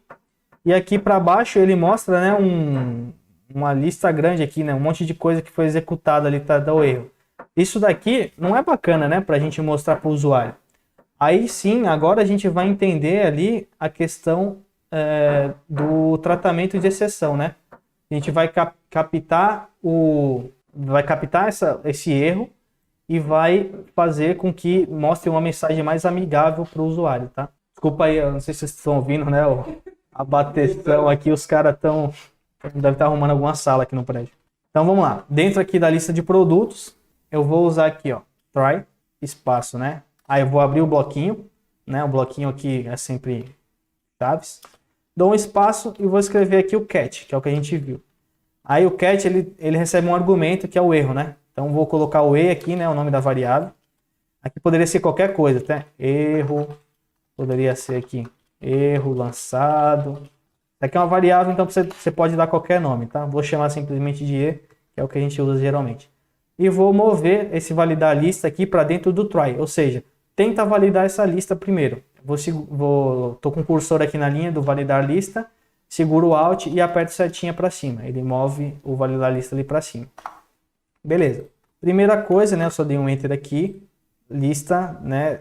E aqui para baixo ele mostra, né, uma lista grande aqui, né, um monte de coisa que foi executada ali para dar o erro. Isso daqui não é bacana, né, para a gente mostrar para o usuário. Aí sim, agora a gente vai entender ali a questão do tratamento de exceção, né? A gente vai captar esse erro e vai fazer com que mostre uma mensagem mais amigável para o usuário, tá? Desculpa aí, eu não sei se vocês estão ouvindo, né? A bateção aqui, os caras devem estar arrumando alguma sala aqui no prédio. Então vamos lá. Dentro aqui da lista de produtos, eu vou usar aqui, ó, try, espaço, né? Aí eu vou abrir o bloquinho, né? O bloquinho aqui é sempre chaves. Dou um espaço e vou escrever aqui o cat, que é o que a gente viu. Aí o cat, ele recebe um argumento que é o erro, né? Então vou colocar o e aqui, né? O nome da variável. Aqui poderia ser qualquer coisa, tá? Erro, poderia ser aqui, erro lançado. Aqui é uma variável, então você pode dar qualquer nome, tá? Vou chamar simplesmente de e, que é o que a gente usa geralmente. E vou mover esse validar a lista aqui para dentro do try, ou seja, tenta validar essa lista primeiro. Tô com o cursor aqui na linha do validar lista, seguro o Alt e aperto setinha para cima. Ele move o validar lista ali para cima. Beleza. Primeira coisa, né? Eu só dei um Enter aqui. Lista, né?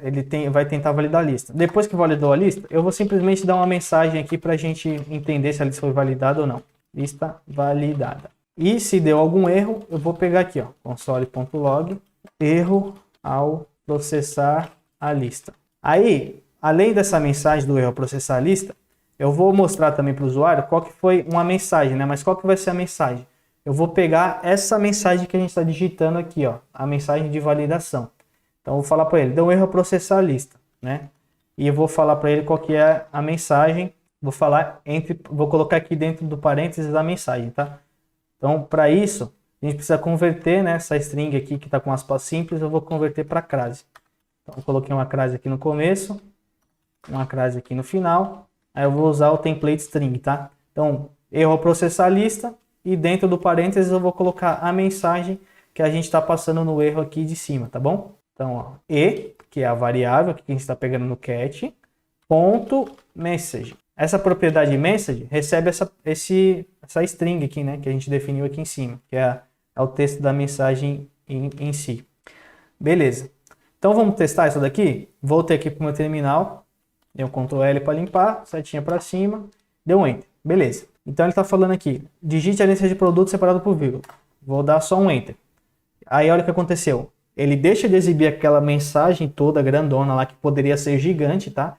Vai tentar validar a lista. Depois que validou a lista, eu vou simplesmente dar uma mensagem aqui para a gente entender se a lista foi validada ou não. Lista validada. E se deu algum erro, eu vou pegar aqui, ó, console.log, erro ao processar a lista. Aí, além dessa mensagem do erro ao processar a lista, eu vou mostrar também para o usuário qual que foi uma mensagem, né? Mas qual que vai ser a mensagem? Eu vou pegar essa mensagem que a gente está digitando aqui, ó, a mensagem de validação. Então, eu vou falar para ele, deu um erro ao processar a lista, né? E eu vou falar para ele qual que é a mensagem, vou colocar aqui dentro do parênteses a mensagem, tá? Então, para isso, a gente precisa converter, né, essa string aqui que está com aspas simples, eu vou converter para crase. Então, eu coloquei uma crase aqui no começo, uma crase aqui no final, aí eu vou usar o template string, tá? Então, erro ao processar a lista e dentro do parênteses eu vou colocar a mensagem que a gente está passando no erro aqui de cima, tá bom? Então, ó, que é a variável que a gente está pegando no cat, ponto message. Essa propriedade message recebe essa string aqui, né, que a gente definiu aqui em cima, que é o texto da mensagem em si. Beleza. Então vamos testar isso daqui? Voltei aqui para o meu terminal, dei um Ctrl L para limpar, setinha para cima, deu um Enter. Beleza. Então ele está falando aqui, digite a lista de produtos separado por vírgula. Vou dar só um Enter. Aí olha o que aconteceu. Ele deixa de exibir aquela mensagem toda grandona lá que poderia ser gigante, tá?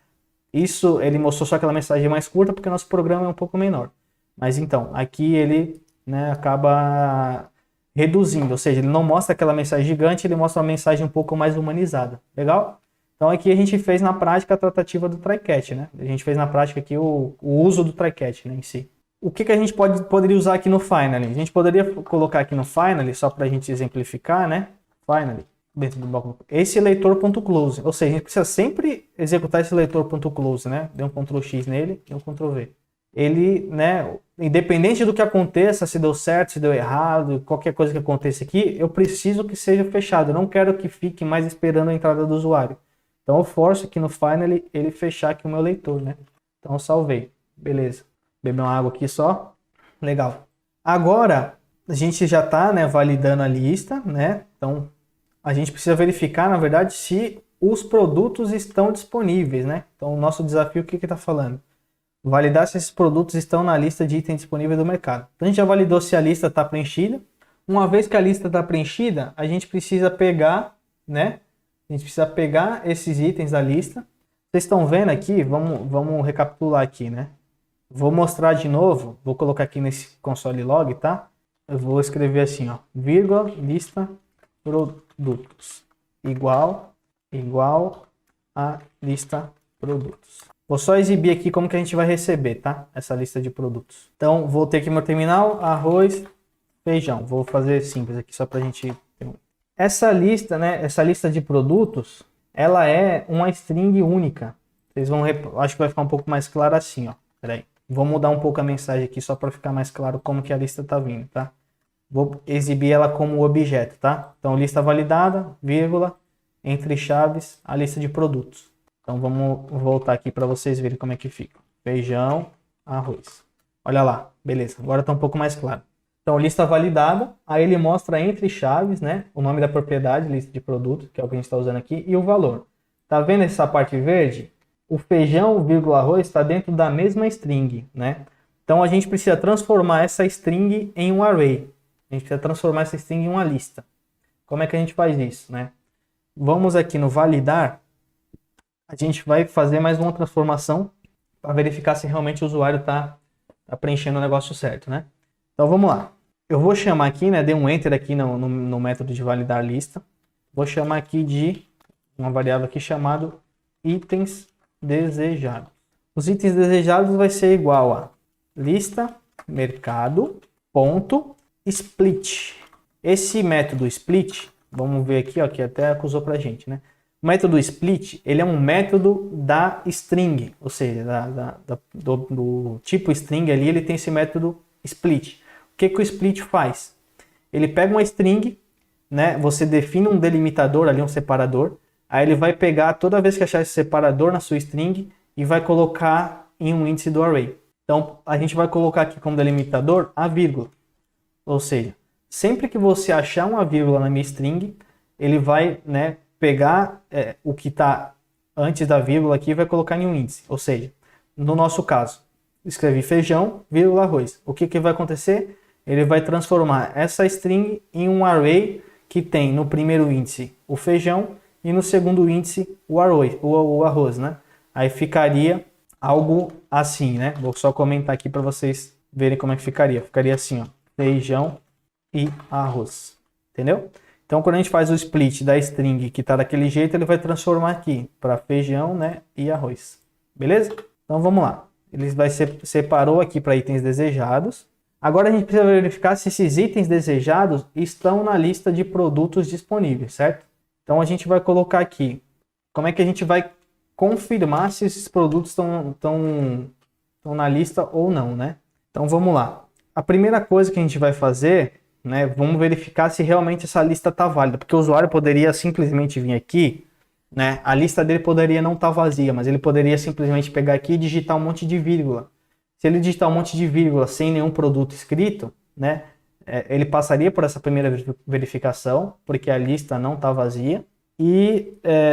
Isso, ele mostrou só aquela mensagem mais curta porque o nosso programa é um pouco menor. Mas então, aqui ele, né, acaba reduzindo, ou seja, ele não mostra aquela mensagem gigante, ele mostra uma mensagem um pouco mais humanizada. Legal? Então aqui a gente fez na prática a tratativa do try-catch, né? A gente fez na prática aqui o uso do try-catch, né, em si. O que a gente poderia usar aqui no Finally? A gente poderia colocar aqui no Finally, só para a gente exemplificar, né? Finally, dentro do bloco, esse leitor.close, ou seja, a gente precisa sempre executar esse leitor.close, né? Deu um Ctrl X nele e um Ctrl V. Ele, né, independente do que aconteça, se deu certo, se deu errado, qualquer coisa que aconteça aqui, eu preciso que seja fechado, eu não quero que fique mais esperando a entrada do usuário. Então eu forço aqui no Finally ele fechar aqui o meu leitor, né? Então eu salvei, beleza. Beber uma água aqui só, legal. Agora a gente já está, né, validando a lista, né? Então a gente precisa verificar, na verdade, se os produtos estão disponíveis, né? Então o nosso desafio, o que está falando? Validar se esses produtos estão na lista de itens disponíveis do mercado. Então a gente já validou se a lista está preenchida, Uma vez que a lista está preenchida, a gente precisa pegar, né? A gente precisa pegar esses itens da lista. Vocês estão vendo aqui? Vamos recapitular aqui, né? Vou mostrar de novo. Vou colocar aqui nesse console log, tá? Eu vou escrever assim, ó, vírgula, lista produtos igual a lista produtos. Vou só exibir aqui como que a gente vai receber, tá? Essa lista de produtos. Então, vou ter aqui meu terminal, arroz, feijão. Vou fazer simples aqui só pra gente... Essa lista, né? Essa lista de produtos, ela é uma string única. Vocês vão... Acho que vai ficar um pouco mais claro assim, ó. Peraí. Vou mudar um pouco a mensagem aqui só para ficar mais claro como que a lista tá vindo, tá? Vou exibir ela como objeto, tá? Então, lista validada, vírgula, entre chaves, a lista de produtos. Então, vamos voltar aqui para vocês verem como é que fica. Feijão, arroz. Olha lá, beleza. Agora está um pouco mais claro. Então, lista validada, aí ele mostra entre chaves, né? O nome da propriedade, lista de produtos, que é o que a gente está usando aqui, e o valor. Tá vendo essa parte verde? O feijão, vírgula, arroz está dentro da mesma string, né? Então, a gente precisa transformar essa string em um array. A gente precisa transformar essa string em uma lista. Como é que a gente faz isso, né? Vamos aqui no validar. A gente vai fazer mais uma transformação para verificar se realmente o usuário está preenchendo o negócio certo, né? Então, vamos lá. Eu vou chamar aqui, né? Dei um enter aqui no método de validar lista. Vou chamar aqui de uma variável aqui chamado itens desejados. Os itens desejados vai ser igual a lista mercado ponto split. Esse método split, vamos ver aqui, ó, que até acusou pra gente, né? O método split, ele é um método da string, ou seja, do tipo string ali, ele tem esse método split. O que o split faz? Ele pega uma string, né? Você define um delimitador ali, um separador, aí ele vai pegar toda vez que achar esse separador na sua string e vai colocar em um índice do array. Então, a gente vai colocar aqui como delimitador a vírgula. Ou seja, sempre que você achar uma vírgula na minha string, ele vai, né, pegar o que está antes da vírgula aqui e vai colocar em um índice. Ou seja, no nosso caso, escrevi feijão, vírgula, arroz. O que vai acontecer? Ele vai transformar essa string em um array que tem no primeiro índice o feijão e no segundo índice o arroz, né? Aí ficaria algo assim, né? Vou só comentar aqui para vocês verem como é que ficaria. Ficaria assim, ó, feijão e arroz, entendeu? Então, quando a gente faz o split da string que está daquele jeito, ele vai transformar aqui para feijão, né, e arroz, beleza? Então, vamos lá. Ele separou aqui para itens desejados. Agora, a gente precisa verificar se esses itens desejados estão na lista de produtos disponíveis, certo? Então, a gente vai colocar aqui. Como é que a gente vai confirmar se esses produtos estão na lista ou não, né? Então, vamos lá. A primeira coisa que a gente vai fazer, né, vamos verificar se realmente essa lista está válida, porque o usuário poderia simplesmente vir aqui, né, a lista dele poderia não estar vazia, mas ele poderia simplesmente pegar aqui e digitar um monte de vírgula. Se ele digitar um monte de vírgula sem nenhum produto escrito, né, ele passaria por essa primeira verificação, porque a lista não está vazia, e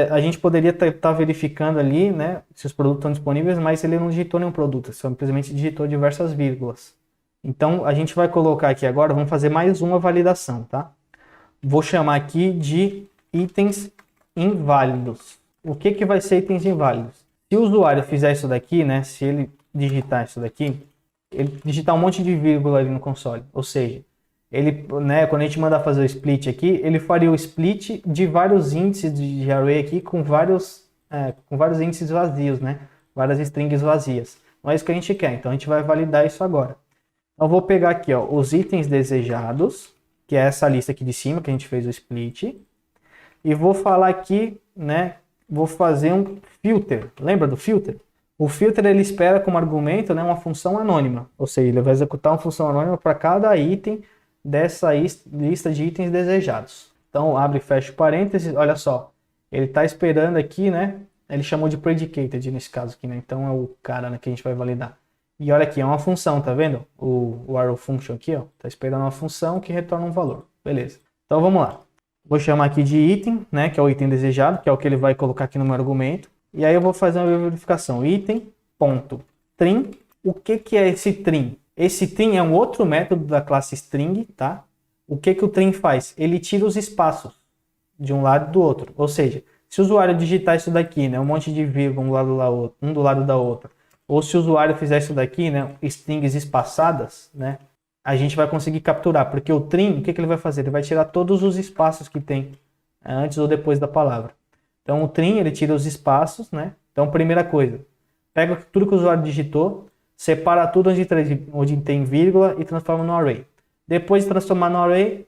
a gente poderia estar verificando ali, né, se os produtos estão disponíveis, mas ele não digitou nenhum produto, simplesmente digitou diversas vírgulas. Então, a gente vai colocar aqui agora, vamos fazer mais uma validação, tá? Vou chamar aqui de itens inválidos. O que vai ser itens inválidos? Se o usuário fizer isso daqui, né? Se ele digitar isso daqui, ele digitar um monte de vírgula ali no console. Ou seja, ele, né, quando a gente mandar fazer o split aqui, ele faria o split de vários índices de array aqui com vários índices vazios, né? Várias strings vazias. Não é isso que a gente quer, então a gente vai validar isso agora. Eu vou pegar aqui, ó, os itens desejados, que é essa lista aqui de cima que a gente fez o split, e vou falar aqui, né, vou fazer um filter. Lembra do filter? O filter ele espera como argumento, né, uma função anônima, ou seja, ele vai executar uma função anônima para cada item dessa lista de itens desejados. Então, abre e fecha o parênteses, olha só, ele está esperando aqui, né, ele chamou de predicated nesse caso aqui, né, então é o cara, né, que a gente vai validar. E olha aqui, é uma função, tá vendo? O arrow function aqui, ó, tá esperando uma função que retorna um valor. Beleza. Então vamos lá. Vou chamar aqui de item, né, que é o item desejado, que é o que ele vai colocar aqui no meu argumento. E aí eu vou fazer uma verificação. Item.trim. O que é esse trim? Esse trim é um outro método da classe string, tá? o que que o trim faz? Ele tira os espaços de um lado e do outro. Ou seja, se o usuário digitar isso daqui, né, um monte de vírgula um do lado da outra, ou se o usuário fizer isso daqui, né, strings espaçadas, né, a gente vai conseguir capturar, porque o trim, o que que ele vai fazer? Ele vai tirar todos os espaços que tem antes ou depois da palavra. Então o trim, ele tira os espaços, né? Então primeira coisa, pega tudo que o usuário digitou, separa tudo onde tem vírgula e transforma no array. Depois de transformar no array,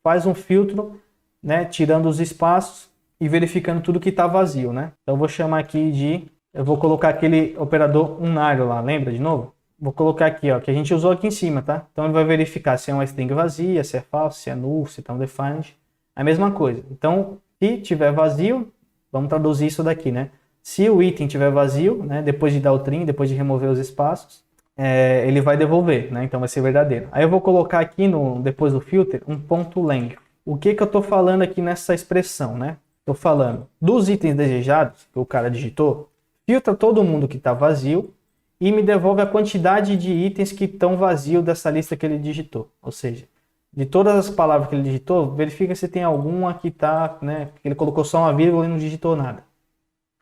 faz um filtro, né, tirando os espaços e verificando tudo que está vazio, né? Então eu vou chamar aqui eu vou colocar aquele operador unário lá, lembra de novo? Vou colocar aqui, ó, que a gente usou aqui em cima, tá? Então ele vai verificar se é uma string vazia, se é falso, se é null, se está undefined. A mesma coisa. Então, se tiver vazio, vamos traduzir isso daqui, né? Se o item tiver vazio, né, depois de dar o trim, depois de remover os espaços, ele vai devolver, né? Então vai ser verdadeiro. Aí eu vou colocar aqui, depois do filter, um ponto length. O que que eu estou falando aqui nessa expressão, né? Estou falando dos itens desejados que o cara digitou, filtra todo mundo que está vazio, e me devolve a quantidade de itens que estão vazios dessa lista que ele digitou. Ou seja, de todas as palavras que ele digitou, verifica se tem alguma que está, né, que ele colocou só uma vírgula e não digitou nada.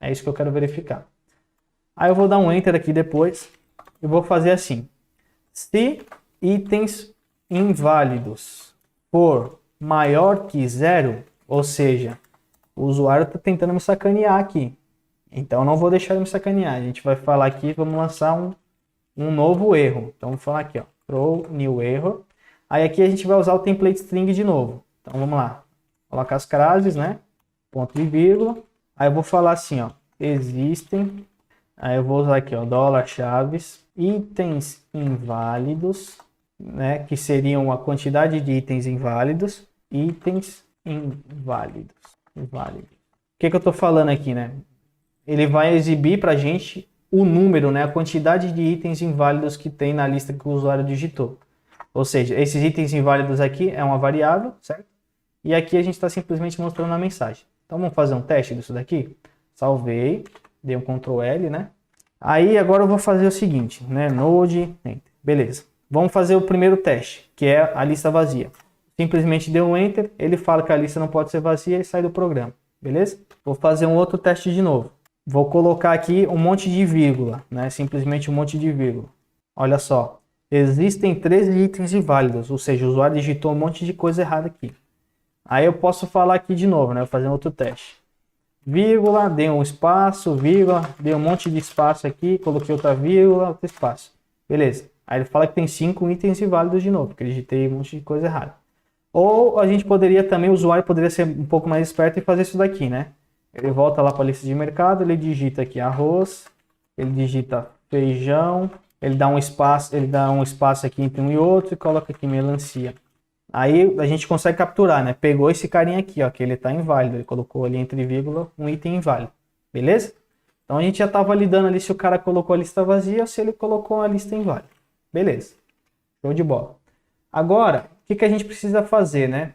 É isso que eu quero verificar. Aí eu vou dar um Enter aqui depois e vou fazer assim. Se itens inválidos for maior que 0, ou seja, o usuário está tentando me sacanear aqui. Então, não vou deixar ele me sacanear. A gente vai falar aqui, vamos lançar um novo erro. Então, vamos falar aqui, ó, throw new error. Aí aqui a gente vai usar o template string de novo. Então, vamos lá. Colocar as frases, né? Ponto e vírgula. Aí eu vou falar assim, ó, existem. Aí eu vou usar aqui, ó, $chaves, itens inválidos, né? Que seriam a quantidade de itens inválidos. Itens inválidos. Inválidos. O que que eu tô falando aqui, né? Ele vai exibir para a gente o número, né, a quantidade de itens inválidos que tem na lista que o usuário digitou. Ou seja, esses itens inválidos aqui é uma variável, certo? E aqui a gente está simplesmente mostrando a mensagem. Então vamos fazer um teste disso daqui? Salvei, dei um Ctrl L, né? Aí agora eu vou fazer o seguinte, né, node, enter. Beleza. Vamos fazer o primeiro teste, que é a lista vazia. Simplesmente deu um enter, ele fala que a lista não pode ser vazia e sai do programa. Beleza? Vou fazer um outro teste de novo. Vou colocar aqui um monte de vírgula, né? Simplesmente um monte de vírgula. Olha só, existem 13 itens inválidos, ou seja, o usuário digitou um monte de coisa errada aqui. Aí eu posso falar aqui de novo, né? Vou fazer um outro teste. Vírgula, dei um espaço, vírgula, dei um monte de espaço aqui, coloquei outra vírgula, outro espaço. Beleza. Aí ele fala que tem 5 itens inválidos de novo, porque eu digitei um monte de coisa errada. Ou a gente poderia também, o usuário poderia ser um pouco mais esperto e fazer isso daqui, né? Ele volta lá para a lista de mercado, ele digita aqui arroz, ele digita feijão, ele dá um espaço aqui entre um e outro e coloca aqui melancia. Aí a gente consegue capturar, né? Pegou esse carinha aqui, ó, que ele está inválido, ele colocou ali entre vírgula um item inválido, beleza? Então a gente já está validando ali se o cara colocou a lista vazia ou se ele colocou a lista inválida, beleza? Show de bola. Agora, o que a gente precisa fazer, né?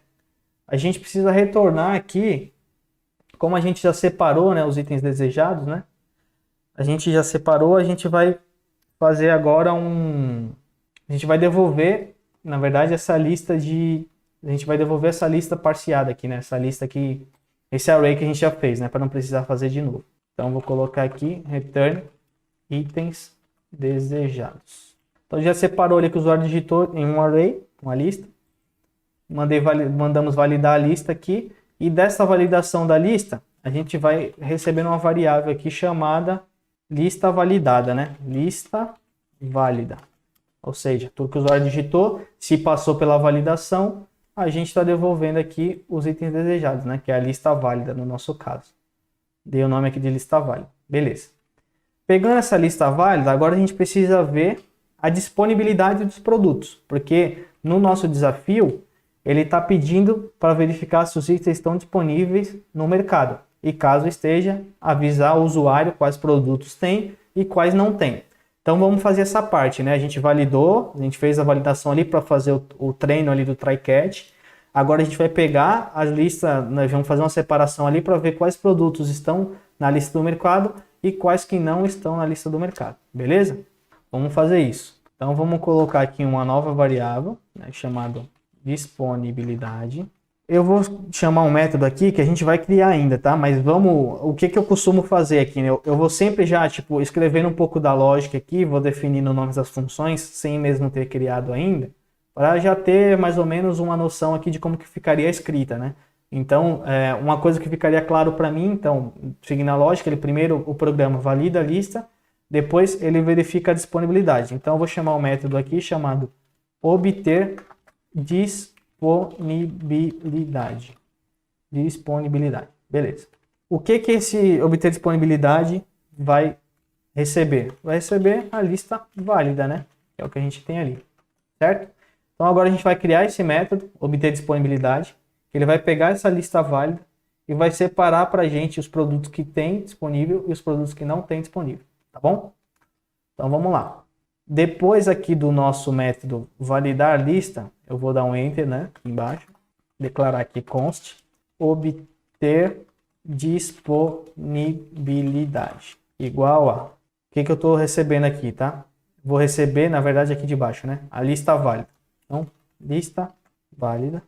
A gente precisa retornar aqui. Como a gente já separou, né, os itens desejados, né? A gente já separou, a gente vai fazer agora a gente vai devolver, na verdade, essa lista a gente vai devolver essa lista parseada aqui, né? Essa lista aqui, esse array que a gente já fez, né? Para não precisar fazer de novo. Então, vou colocar aqui, return itens desejados. Então, já separou ali que o usuário digitou em um array, uma lista. Mandamos validar a lista aqui. E dessa validação da lista, a gente vai receber uma variável aqui chamada lista validada, né? Lista válida. Ou seja, tudo que o usuário digitou, se passou pela validação, a gente está devolvendo aqui os itens desejados, né? Que é a lista válida no nosso caso. Dei o nome aqui de lista válida. Beleza. Pegando essa lista válida, agora a gente precisa ver a disponibilidade dos produtos. Porque no nosso desafio, ele está pedindo para verificar se os itens estão disponíveis no mercado. E caso esteja, avisar o usuário quais produtos tem e quais não tem. Então vamos fazer essa parte, né? A gente validou, a gente fez a validação ali para fazer o treino ali do try-catch. Agora a gente vai pegar as listas, nós vamos fazer uma separação ali para ver quais produtos estão na lista do mercado e quais que não estão na lista do mercado. Beleza? Vamos fazer isso. Então vamos colocar aqui uma nova variável, né, chamada disponibilidade. Eu vou chamar um método aqui que a gente vai criar ainda, tá? Mas vamos, o que eu costumo fazer aqui, né? Eu vou sempre já, tipo, escrevendo um pouco da lógica aqui, vou definindo o nome das funções, sem mesmo ter criado ainda, para já ter mais ou menos uma noção aqui de como que ficaria a escrita, né? Então, uma coisa que ficaria claro para mim, então, seguindo a lógica, ele primeiro o programa valida a lista, depois ele verifica a disponibilidade. Então, eu vou chamar um método aqui chamado obter disponibilidade. Disponibilidade. Beleza. O que esse obter disponibilidade vai receber? Vai receber a lista válida, né? É o que a gente tem ali, certo? Então agora a gente vai criar esse método, obter disponibilidade. Ele vai pegar essa lista válida e vai separar para a gente os produtos que tem disponível e os produtos que não tem disponível, tá bom? Então vamos lá. Depois aqui do nosso método validar lista, eu vou dar um enter, né, aqui embaixo, declarar aqui const obter disponibilidade igual a, o que eu estou recebendo aqui, tá? Vou receber, na verdade, aqui de baixo, né, a lista válida. Então, lista válida.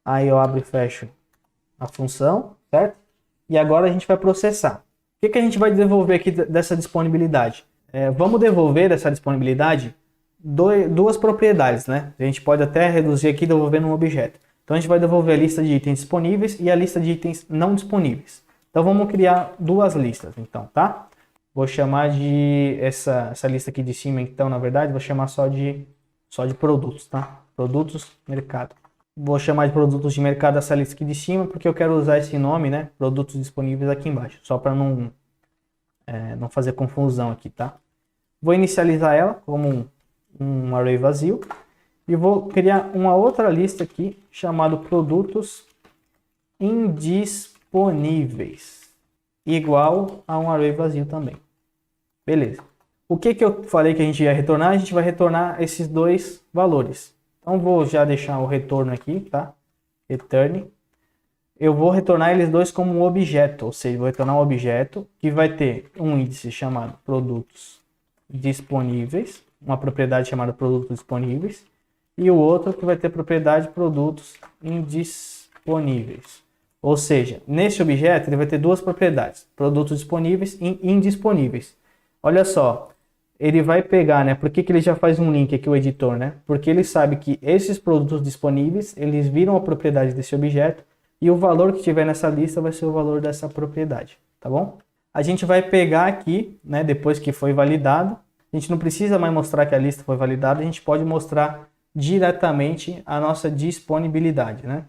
Aí eu abro e fecho a função, certo? E agora a gente vai processar. O que a gente vai devolver aqui dessa disponibilidade? Vamos devolver essa disponibilidade duas propriedades, né? A gente pode até reduzir aqui devolvendo um objeto. Então a gente vai devolver a lista de itens disponíveis e a lista de itens não disponíveis. Então vamos criar duas listas, então, tá? Vou chamar de essa lista aqui de cima, então, na verdade, vou chamar só de produtos, tá? Produtos, mercado. Vou chamar de produtos de mercado essa lista aqui de cima, porque eu quero usar esse nome, né? Produtos disponíveis aqui embaixo, só para não fazer confusão aqui, tá? Vou inicializar ela como um array vazio e vou criar uma outra lista aqui chamado produtos indisponíveis, igual a um array vazio também. Beleza. O que eu falei que a gente ia retornar? A gente vai retornar esses dois valores. Então vou já deixar o retorno aqui, tá? Return. Eu vou retornar eles dois como um objeto, ou seja, vou retornar um objeto que vai ter um índice chamado produtos disponíveis, uma propriedade chamada produtos disponíveis, e o outro que vai ter propriedade produtos indisponíveis. Ou seja, nesse objeto ele vai ter duas propriedades, produtos disponíveis e indisponíveis. Olha só, ele vai pegar, né? Por que ele já faz um link aqui, o editor, né? Porque ele sabe que esses produtos disponíveis, eles viram a propriedade desse objeto e o valor que tiver nessa lista vai ser o valor dessa propriedade, tá bom? A gente vai pegar aqui, né? Depois que foi validado, a gente não precisa mais mostrar que a lista foi validada, a gente pode mostrar diretamente a nossa disponibilidade, né?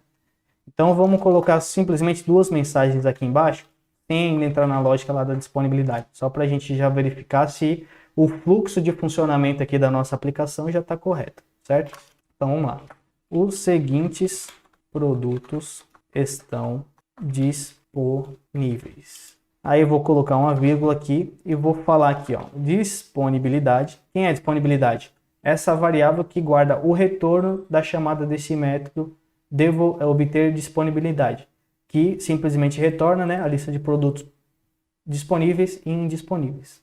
Então vamos colocar simplesmente duas mensagens aqui embaixo, sem entrar na lógica lá da disponibilidade, só para a gente já verificar se o fluxo de funcionamento aqui da nossa aplicação já está correto, certo? Então vamos lá. Os seguintes produtos estão disponíveis. Aí eu vou colocar uma vírgula aqui e vou falar aqui, ó, disponibilidade. Quem é disponibilidade? Essa variável que guarda o retorno da chamada desse método obter disponibilidade, que simplesmente retorna, né, a lista de produtos disponíveis e indisponíveis.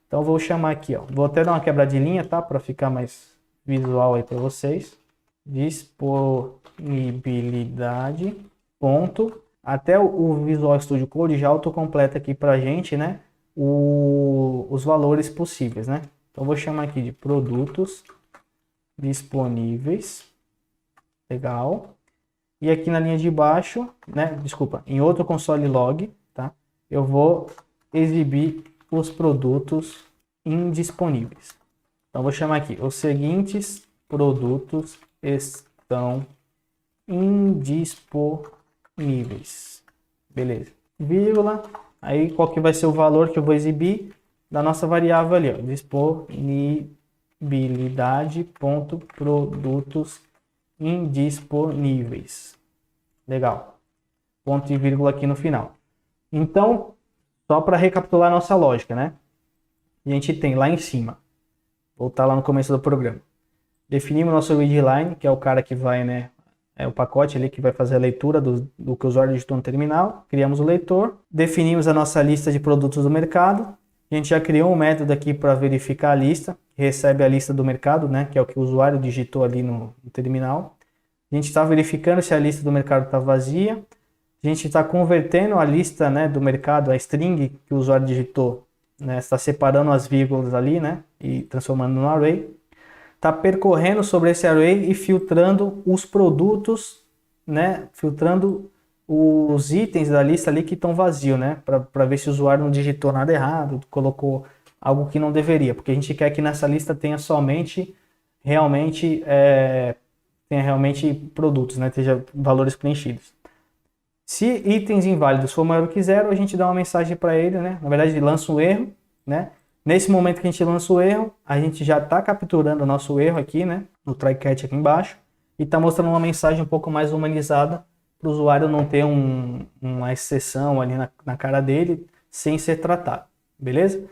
Então vou chamar aqui, ó, vou até dar uma quebradinha, tá, para ficar mais visual aí para vocês. Disponibilidade, ponto. Até o Visual Studio Code já autocompleta aqui para a gente, né, os valores possíveis, né. Então vou chamar aqui de produtos disponíveis, legal. E aqui na linha de baixo, né, desculpa, em outro console log, tá, eu vou exibir os produtos indisponíveis. Então vou chamar aqui, os seguintes produtos estão indisponíveis. Beleza. Vírgula. Aí qual que vai ser o valor que eu vou exibir da nossa variável ali, ó, disponibilidade.produtos indisponíveis. Legal. Ponto e vírgula aqui no final. Então, só para recapitular nossa lógica, né? A gente tem lá em cima, voltar lá no começo do programa. Definimos nosso readline, que é o cara que vai, né? É o pacote ali que vai fazer a leitura do que o usuário digitou no terminal. Criamos o leitor. Definimos a nossa lista de produtos do mercado. A gente já criou um método aqui para verificar a lista, que recebe a lista do mercado, né, que é o que o usuário digitou ali no terminal. A gente está verificando se a lista do mercado está vazia. A gente está convertendo a lista, né, do mercado, a string que o usuário digitou, né, está separando as vírgulas ali, né, e transformando no array. Está percorrendo sobre esse array e filtrando os produtos, né, filtrando os itens da lista ali que estão vazios, né, para ver se o usuário não digitou nada errado, colocou algo que não deveria, porque a gente quer que nessa lista tenha somente tenha realmente produtos, né, tenha valores preenchidos. Se itens inválidos for maior que zero, a gente dá uma mensagem para ele, né, na verdade lança um erro, né. Nesse momento que a gente lança o erro, a gente já está capturando o nosso erro aqui, né, no try catch aqui embaixo, e está mostrando uma mensagem um pouco mais humanizada para o usuário não ter uma exceção ali na cara dele sem ser tratado, beleza?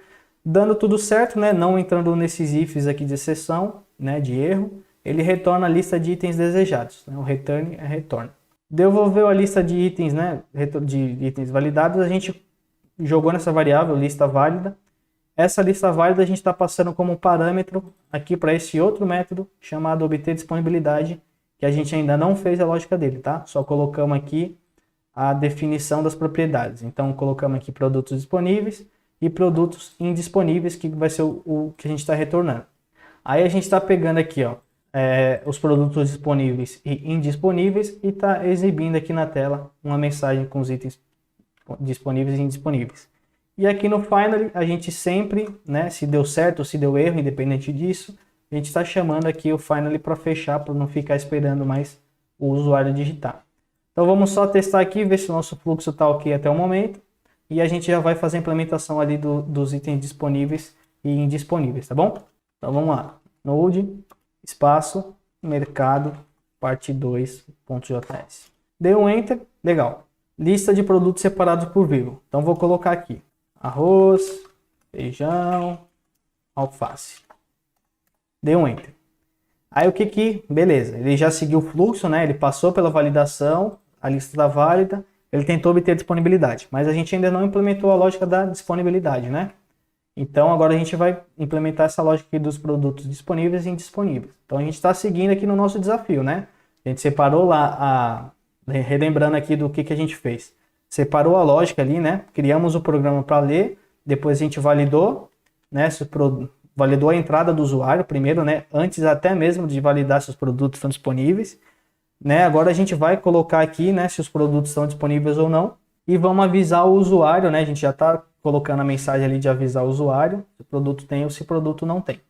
Dando tudo certo, né, não entrando nesses ifs aqui de exceção, né, de erro, ele retorna a lista de itens desejados, né, o return é retorno. Devolveu a lista de itens, né, de itens validados, a gente jogou nessa variável lista válida. Essa lista válida a gente está passando como parâmetro aqui para esse outro método chamado obter disponibilidade, que a gente ainda não fez a lógica dele, tá? Só colocamos aqui a definição das propriedades. Então colocamos aqui produtos disponíveis e produtos indisponíveis, que vai ser o que a gente está retornando. Aí a gente está pegando aqui, ó, os produtos disponíveis e indisponíveis e está exibindo aqui na tela uma mensagem com os itens disponíveis e indisponíveis. E aqui no Finally, a gente sempre, né, se deu certo ou se deu erro, independente disso, a gente está chamando aqui o Finally para fechar, para não ficar esperando mais o usuário digitar. Então vamos só testar aqui, ver se o nosso fluxo está ok até o momento. E a gente já vai fazer a implementação ali dos itens disponíveis e indisponíveis, tá bom? Então vamos lá. Node, espaço, mercado, parte 2.js. Deu um Enter, legal. Lista de produtos separados por vírgula. Então vou colocar aqui. Arroz, feijão, alface. Deu um Enter. Aí o que beleza, ele já seguiu o fluxo, né? Ele passou pela validação, a lista está válida, ele tentou obter disponibilidade, mas a gente ainda não implementou a lógica da disponibilidade, né? Então agora a gente vai implementar essa lógica aqui dos produtos disponíveis e indisponíveis. Então a gente está seguindo aqui no nosso desafio, né? A gente separou lá, relembrando aqui do que a gente fez. Separou a lógica ali, né? Criamos o programa para ler, depois a gente validou, né? Validou a entrada do usuário primeiro, né? Antes até mesmo de validar se os produtos estão disponíveis, né? Agora a gente vai colocar aqui, né? Se os produtos estão disponíveis ou não e vamos avisar o usuário, né? A gente já está colocando a mensagem ali de avisar o usuário se o produto tem ou se o produto não tem.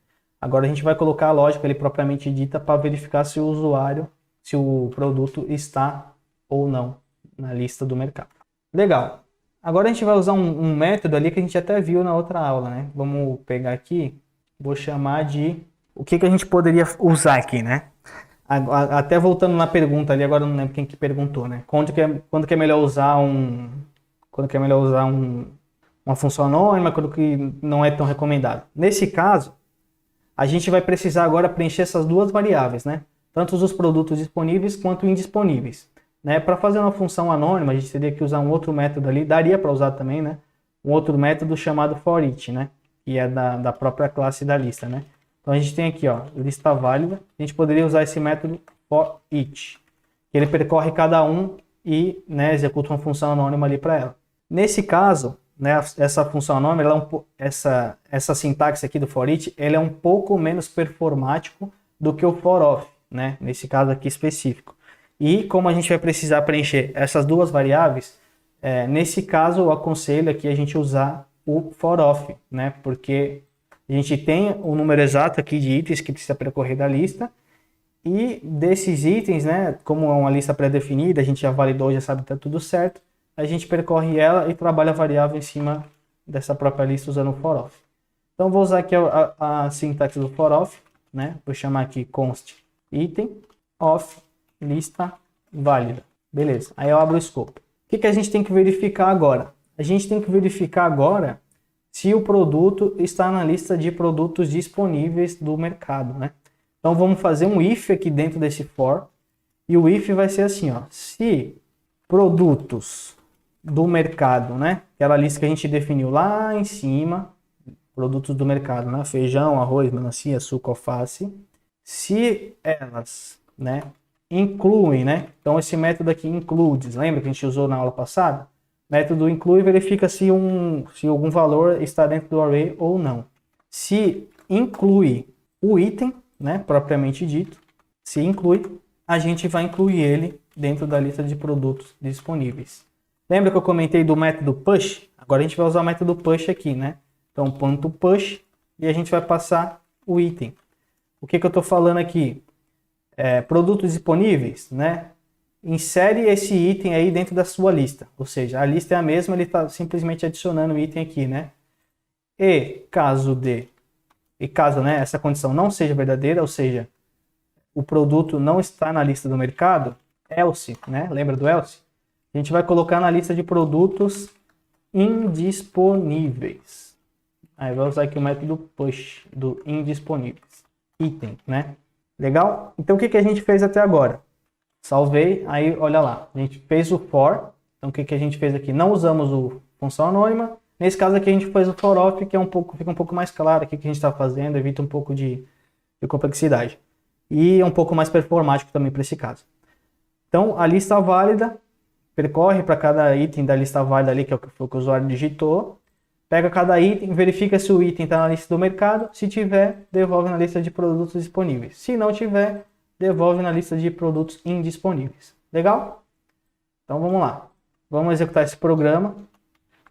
Agora a gente vai colocar a lógica ali propriamente dita para verificar se o produto está ou não na lista do mercado. Legal. Agora a gente vai usar um método ali que a gente até viu na outra aula, né? Vamos pegar aqui, vou chamar de... O que a gente poderia usar aqui, né? Até voltando na pergunta ali, agora eu não lembro quem que perguntou, né? Quando que é melhor usar uma função anônima, quando que não é tão recomendado. Nesse caso, a gente vai precisar agora preencher essas duas variáveis, né? Tanto os produtos disponíveis quanto indisponíveis. Né? Para fazer uma função anônima, a gente teria que usar um outro método ali, daria para usar também, né? Um outro método chamado forEach, né? Que é da própria classe da lista, né? Então a gente tem aqui, ó, lista válida, a gente poderia usar esse método forEach, que ele percorre cada um e, né, executa uma função anônima ali para ela. Nesse caso, né, essa função anônima, essa sintaxe aqui do forEach, ele é um pouco menos performático do que o forOf, né? Nesse caso aqui específico. E como a gente vai precisar preencher essas duas variáveis, nesse caso eu aconselho aqui a gente usar o forOf, né? Porque a gente tem o número exato aqui de itens que precisa percorrer da lista e desses itens, né? Como é uma lista pré-definida, a gente já validou, já sabe que está tudo certo, a gente percorre ela e trabalha a variável em cima dessa própria lista usando o forOf. Então vou usar aqui a sintaxe do forOf, né? Vou chamar aqui const item of lista válida. Beleza, aí eu abro o escopo. O que a gente tem que verificar agora? A gente tem que verificar agora se o produto está na lista de produtos disponíveis do mercado, né? Então vamos fazer um if aqui dentro desse for, e o if vai ser assim, ó, se produtos do mercado, né? Aquela lista que a gente definiu lá em cima, produtos do mercado, né? Feijão, arroz, melancia, suco, alface. Se elas, né, incluem, né? Então esse método aqui includes, lembra que a gente usou na aula passada? Método inclui verifica se algum valor está dentro do array ou não. Se inclui o item, né, propriamente dito, se inclui, a gente vai incluir ele dentro da lista de produtos disponíveis. Lembra que eu comentei do método push? Agora a gente vai usar o método push aqui, né? Então, ponto push, e a gente vai passar o item. O que eu estou falando aqui? Produtos disponíveis, né? Insere esse item aí dentro da sua lista. Ou seja, a lista é a mesma, ele está simplesmente adicionando o item aqui, né? E caso, né, essa condição não seja verdadeira, ou seja, o produto não está na lista do mercado, else, né? Lembra do else? A gente vai colocar na lista de produtos indisponíveis. Aí vai usar aqui o método push do indisponíveis. Item, né? Legal? Então o que a gente fez até agora? Salvei, aí olha lá. A gente fez o for. Então o que a gente fez aqui? Não usamos o função anônima. Nesse caso aqui a gente fez o for off, que fica um pouco mais claro aqui o que a gente está fazendo, evita um pouco de complexidade. E é um pouco mais performático também para esse caso. Então a lista válida percorre para cada item da lista válida ali, que é o que o usuário digitou. Pega cada item, verifica se o item está na lista do mercado. Se tiver, devolve na lista de produtos disponíveis. Se não tiver, devolve na lista de produtos indisponíveis. Legal? Então vamos lá. Vamos executar esse programa.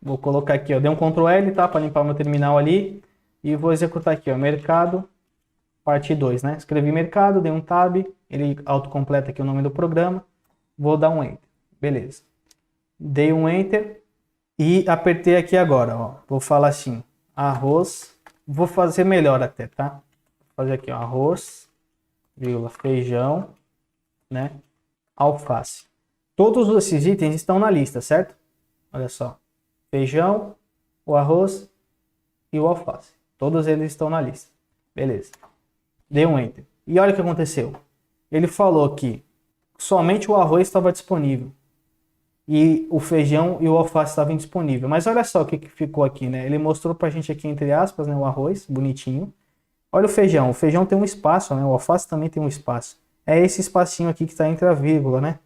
Vou colocar aqui, ó, dei um Ctrl L, tá? Para limpar o meu terminal ali. E vou executar aqui, ó, mercado, parte 2, né? Escrevi mercado, dei um tab, ele autocompleta aqui o nome do programa. Vou dar um Enter. Beleza. Dei um Enter. E apertei aqui agora, ó. Vou falar assim, arroz. Vou fazer melhor até, tá? Vou fazer aqui, ó, arroz, vírgula, feijão, né? Alface. Todos esses itens estão na lista, certo? Olha só. Feijão, o arroz e o alface. Todos eles estão na lista. Beleza. Dei um Enter. E olha o que aconteceu. Ele falou que somente o arroz estava disponível. E o feijão e o alface estavam indisponíveis. Mas olha só o que ficou aqui, né? Ele mostrou pra gente aqui, entre aspas, né, o arroz, bonitinho. Olha o feijão. O feijão tem um espaço, né? O alface também tem um espaço. É esse espacinho aqui que está entre a vírgula, né?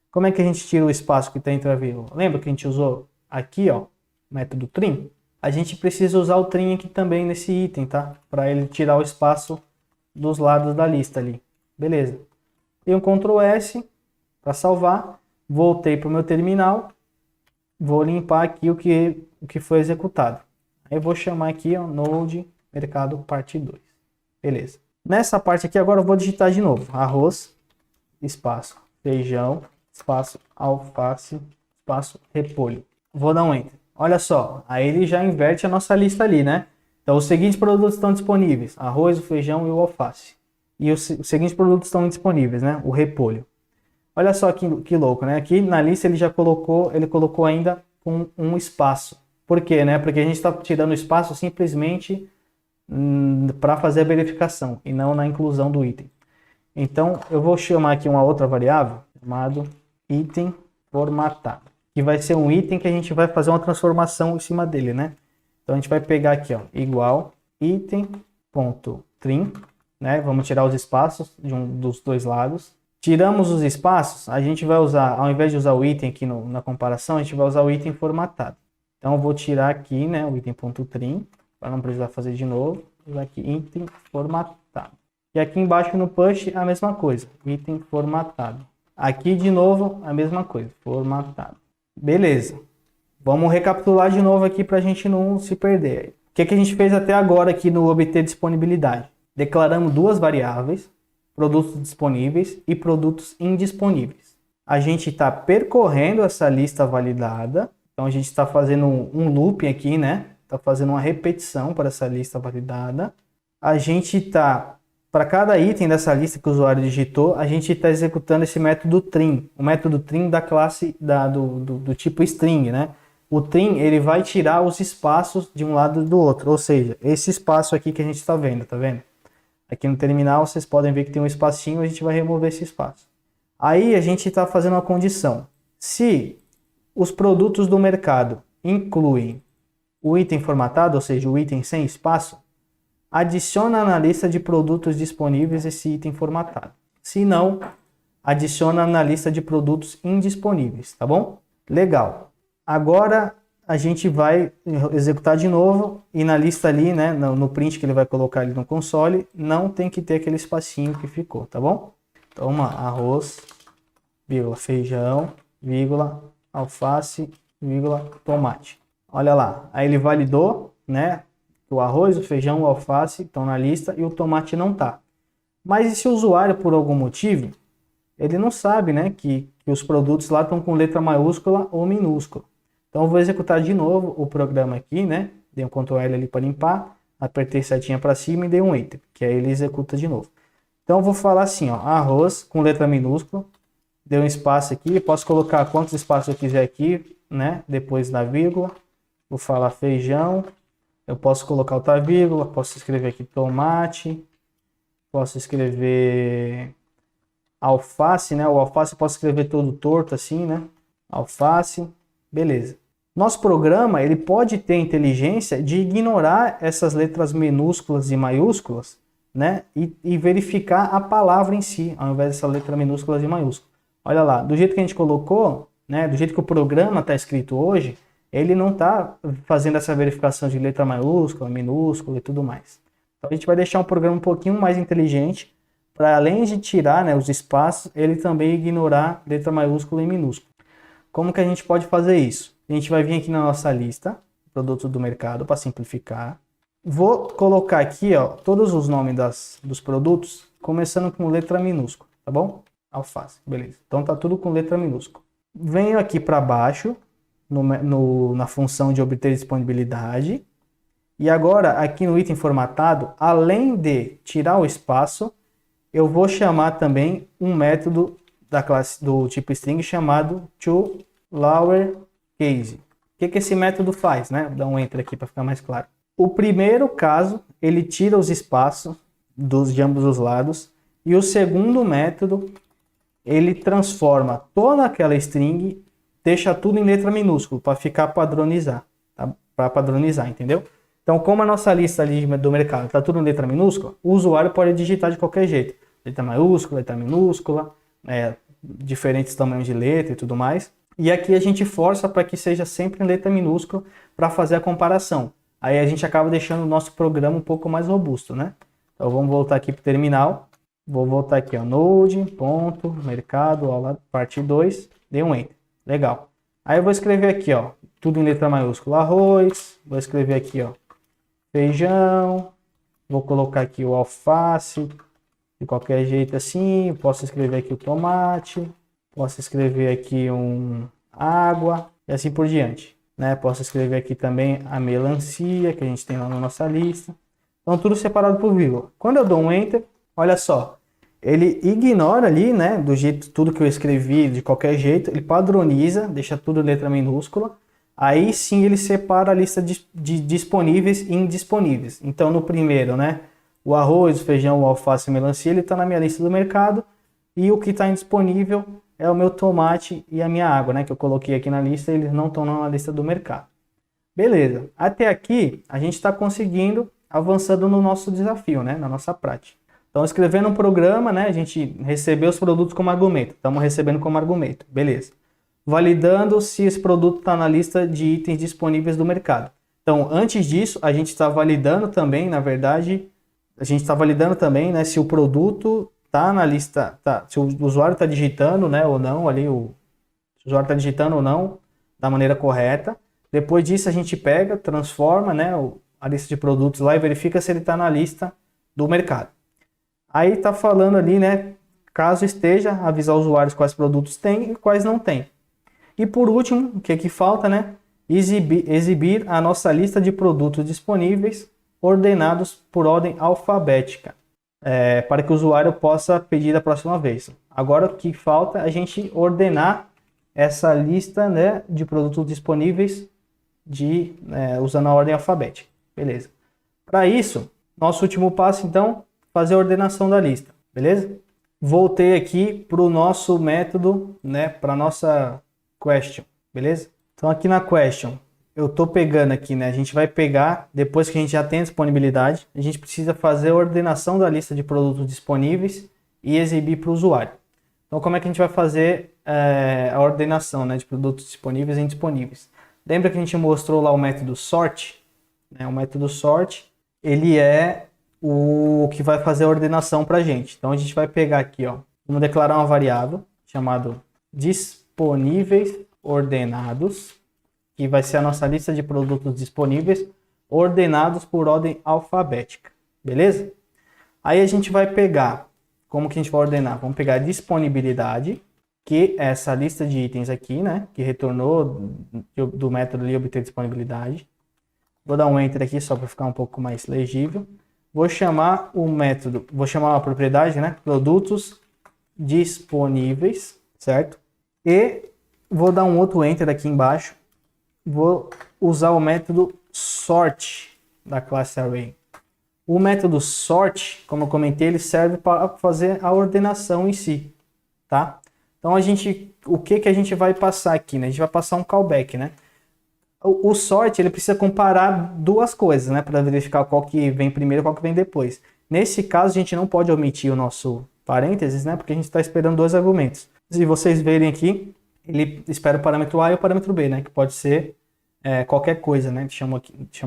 Como é que a gente tira o espaço que está entre a vírgula? Lembra que a gente usou aqui, ó, método trim? A gente precisa usar o trim aqui também nesse item, tá? Para ele tirar o espaço dos lados da lista ali. Beleza. Dei um Ctrl S para salvar. Voltei para o meu terminal, vou limpar aqui o que foi executado. Aí eu vou chamar aqui, ó, Node Mercado Parte 2. Beleza. Nessa parte aqui agora eu vou digitar de novo. Arroz, espaço, feijão, espaço, alface, espaço, repolho. Vou dar um Enter. Olha só, aí ele já inverte a nossa lista ali, né? Então os seguintes produtos estão disponíveis. Arroz, o feijão e o alface. E os seguintes produtos estão disponíveis, né? O repolho. Olha só que louco, né? Aqui na lista ele colocou ainda um espaço. Por quê, né? Porque a gente está tirando o espaço simplesmente para fazer a verificação e não na inclusão do item. Então eu vou chamar aqui uma outra variável chamado item formatado, que vai ser um item que a gente vai fazer uma transformação em cima dele, né? Então a gente vai pegar aqui, ó, igual item.trim, né? Vamos tirar os espaços dos dois lados. Tiramos os espaços, a gente vai usar, ao invés de usar o item aqui na comparação, a gente vai usar o item formatado. Então eu vou tirar aqui, né, o item.trim, para não precisar fazer de novo. Vou usar aqui item formatado. E aqui embaixo no push a mesma coisa, item formatado. Aqui de novo a mesma coisa, formatado. Beleza. Vamos recapitular de novo aqui para a gente não se perder. O que a gente fez até agora aqui no obter disponibilidade? Declaramos duas variáveis, produtos disponíveis e produtos indisponíveis. A gente está percorrendo essa lista validada, então a gente está fazendo um looping aqui, né? Está fazendo uma repetição para essa lista validada. A gente está, para cada item dessa lista que o usuário digitou, a gente está executando esse método trim, o método trim da classe do tipo string, né? O trim, ele vai tirar os espaços de um lado e do outro, ou seja, esse espaço aqui que a gente está vendo, tá vendo? Aqui no terminal vocês podem ver que tem um espacinho, a gente vai remover esse espaço. Aí a gente está fazendo uma condição. Se os produtos do mercado incluem o item formatado, ou seja, o item sem espaço, adiciona na lista de produtos disponíveis esse item formatado. Se não, adiciona na lista de produtos indisponíveis, tá bom? Legal. Agora a gente vai executar de novo e na lista ali, né, no print que ele vai colocar ali no console, não tem que ter aquele espacinho que ficou, tá bom? Então, arroz, vírgula, feijão, vírgula, alface, vírgula, tomate. Olha lá, aí ele validou, né? O arroz, o feijão, o alface estão na lista e o tomate não está. Mas e se o usuário, por algum motivo, ele não sabe, né, que os produtos lá estão com letra maiúscula ou minúscula. Então eu vou executar de novo o programa aqui, né? Dei um Ctrl L ali para limpar, apertei setinha para cima e dei um Enter, que aí ele executa de novo. Então eu vou falar assim, ó, arroz com letra minúscula, dei um espaço aqui, posso colocar quantos espaços eu quiser aqui, né? Depois da vírgula, vou falar feijão. Eu posso colocar outra vírgula, posso escrever aqui tomate, posso escrever alface, né? O alface eu posso escrever todo torto assim, né? Alface, beleza. Nosso programa, ele pode ter inteligência de ignorar essas letras minúsculas e maiúsculas, né? E verificar a palavra em si, ao invés dessas letras minúsculas e maiúsculas. Olha lá, do jeito que a gente colocou, né? Do jeito que o programa está escrito hoje, ele não está fazendo essa verificação de letra maiúscula, minúscula e tudo mais. Então a gente vai deixar um programa um pouquinho mais inteligente para, além de tirar, né, os espaços, ele também ignorar letra maiúscula e minúscula. Como que a gente pode fazer isso? A gente vai vir aqui na nossa lista, produtos do mercado, para simplificar. Vou colocar aqui, ó, todos os nomes dos produtos, começando com letra minúscula, tá bom? Alface, beleza. Então tá tudo com letra minúscula. Venho aqui para baixo, na função de obter disponibilidade. E agora, aqui no item formatado, além de tirar o espaço, eu vou chamar também um método da classe do tipo string chamado toLowerCase. O que esse método faz, né? Vou dar um enter aqui para ficar mais claro. O primeiro caso, ele tira os espaços de ambos os lados. E o segundo método, ele transforma toda aquela string, deixa tudo em letra minúscula para ficar padronizar, tá? Para padronizar, entendeu? Então, como a nossa lista ali do mercado está tudo em letra minúscula, o usuário pode digitar de qualquer jeito. Letra maiúscula, letra minúscula, diferentes tamanhos de letra e tudo mais. E aqui a gente força para que seja sempre em letra minúscula para fazer a comparação. Aí a gente acaba deixando o nosso programa um pouco mais robusto, né? Então vamos voltar aqui para o terminal. Vou voltar aqui, ó, node, ponto, mercado, aula, parte 2, dei um enter. Legal. Aí eu vou escrever aqui, ó, tudo em letra maiúscula, arroz. Vou escrever aqui, ó, feijão. Vou colocar aqui o alface, de qualquer jeito assim. Posso escrever aqui o tomate. Posso escrever aqui água e assim por diante, né? Posso escrever aqui também a melancia, que a gente tem lá na nossa lista. Então tudo separado por vírgula. Quando eu dou um enter, olha só, ele ignora ali, né, do jeito, tudo que eu escrevi de qualquer jeito, ele padroniza, deixa tudo em letra minúscula, aí sim ele separa a lista de disponíveis e indisponíveis. Então no primeiro, né, o arroz, o feijão, o alface e a melancia, ele está na minha lista do mercado, e o que está indisponível é o meu tomate e a minha água, né, que eu coloquei aqui na lista, eles não estão na lista do mercado. Beleza, até aqui a gente está conseguindo, avançando no nosso desafio, né, na nossa prática. Então, escrevendo um programa, né, a gente recebeu os produtos como argumento. Estamos recebendo como argumento. Beleza. Validando se esse produto está na lista de itens disponíveis do mercado. Então, antes disso, a gente está validando também, na verdade, a gente está validando também, né, se o produto está na lista, se o usuário está digitando, né, ou não, ali, se o usuário está digitando ou não, da maneira correta. Depois disso, a gente pega, transforma, né, a lista de produtos lá e verifica se ele está na lista do mercado. Aí tá falando ali, né, caso esteja, avisar os usuários quais produtos tem e quais não tem. E por último, o que aqui falta, né, exibir a nossa lista de produtos disponíveis ordenados por ordem alfabética, para que o usuário possa pedir da próxima vez. Agora o que falta é a gente ordenar essa lista, né, de produtos disponíveis usando a ordem alfabética. Beleza. Para isso, nosso último passo, então, fazer a ordenação da lista, beleza? Voltei aqui para o nosso método, né, para a nossa question, beleza? Então aqui na question, eu tô pegando aqui, né? A gente vai pegar, depois que a gente já tem a disponibilidade, a gente precisa fazer a ordenação da lista de produtos disponíveis e exibir para o usuário. Então, como é que a gente vai fazer a ordenação, né, de produtos disponíveis e indisponíveis? Lembra que a gente mostrou lá o método sort? Né? O método sort, ele é o que vai fazer a ordenação para a gente. Então, a gente vai pegar aqui, ó, vamos declarar uma variável chamada disponíveis ordenados, que vai ser a nossa lista de produtos disponíveis ordenados por ordem alfabética, beleza? Aí a gente vai pegar, como que a gente vai ordenar? Vamos pegar a disponibilidade, que é essa lista de itens aqui, né? Que retornou do método ali obter disponibilidade. Vou dar um enter aqui só para ficar um pouco mais legível. Vou chamar o método, vou chamar a propriedade, né? Produtos disponíveis, certo? E vou dar um outro enter aqui embaixo. Vou usar o método sort da classe array. O método sort, como eu comentei, ele serve para fazer a ordenação em si, tá? Então o que a gente vai passar aqui, né? A gente vai passar um callback, né? O sort, ele precisa comparar duas coisas, né? Para verificar qual que vem primeiro e qual que vem depois. Nesse caso, a gente não pode omitir o nosso parênteses, né? Porque a gente está esperando dois argumentos. Se vocês verem aqui, ele espera o parâmetro A e o parâmetro B, né? Que pode ser qualquer coisa, né? Chama